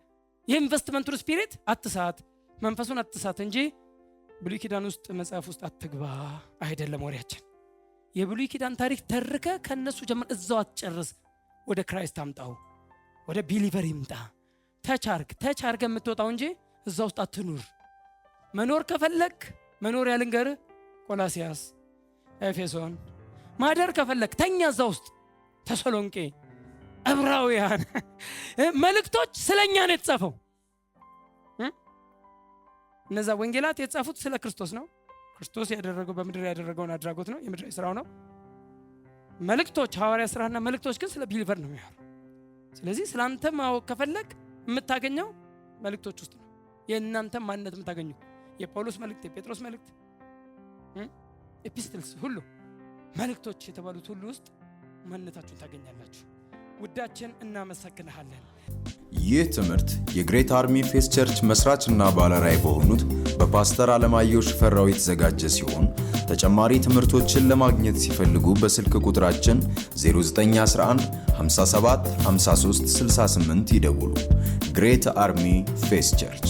የኢንቨስትመንቱን ስፒሪት አትሳት፣ መንፈሱን አትሳት እንጂ ብሉይ ኪዳን ውስጥ መጽሐፍ ውስጥ አትግባ አይደለም ወሬያችን። የብሉይ ኪዳን ታሪክ ተርከ ከነሱ ጀምር እዛው አትጨርስ። ወደ ክራይስት አምጣው፣ ወደ ቢሊቨር ይምጣ። ተቻርገ የምትወጣው እንጂ እዛ ውስጥ አትኑር። መኖር ከፈለክ መኖር ያልንገር ቆላሲያስ፣ ኤፌሶን። ማደር ከፈለክ ተኛ እዛ ውስጥ። ተሰሎንቄ፣ ዕብራውያን መልእክቶች ስለኛ ነው የተጻፈው። እነዛ ወንጌላት የተጻፉት ስለ ክርስቶስ ነው። ክርስቶስ ያደረገው በምድር ያደረገውን አድራጎት ነው፣ የምድር ስራው ነው። መልእክቶች ሐዋርያ ሥራና መልእክቶች ግን ስለ ቢሊቨር ነው የሚያወሩ። ስለዚህ ስላንተ ማወቅ ከፈለክ የምታገኘው መልእክቶች ውስጥ ነው። የእናንተ ማንነት የምታገኘው የጳውሎስ መልእክት፣ የጴጥሮስ መልእክት፣ ኤፒስትልስ ሁሉ መልእክቶች የተባሉት ሁሉ ውስጥ ማንነታችሁን ታገኛላችሁ። ውዳችን እናመሰግናለን። ይህ ትምህርት የግሬት አርሚ ፌስ ቸርች መስራችና ባለራዕይ በሆኑት በፓስተር አለማየሁ ሽፈራው የተዘጋጀ ሲሆን ተጨማሪ ትምህርቶችን ለማግኘት ሲፈልጉ በስልክ ቁጥራችን 0911 57 53 68 ይደውሉ። ግሬት አርሚ ፌስ ቸርች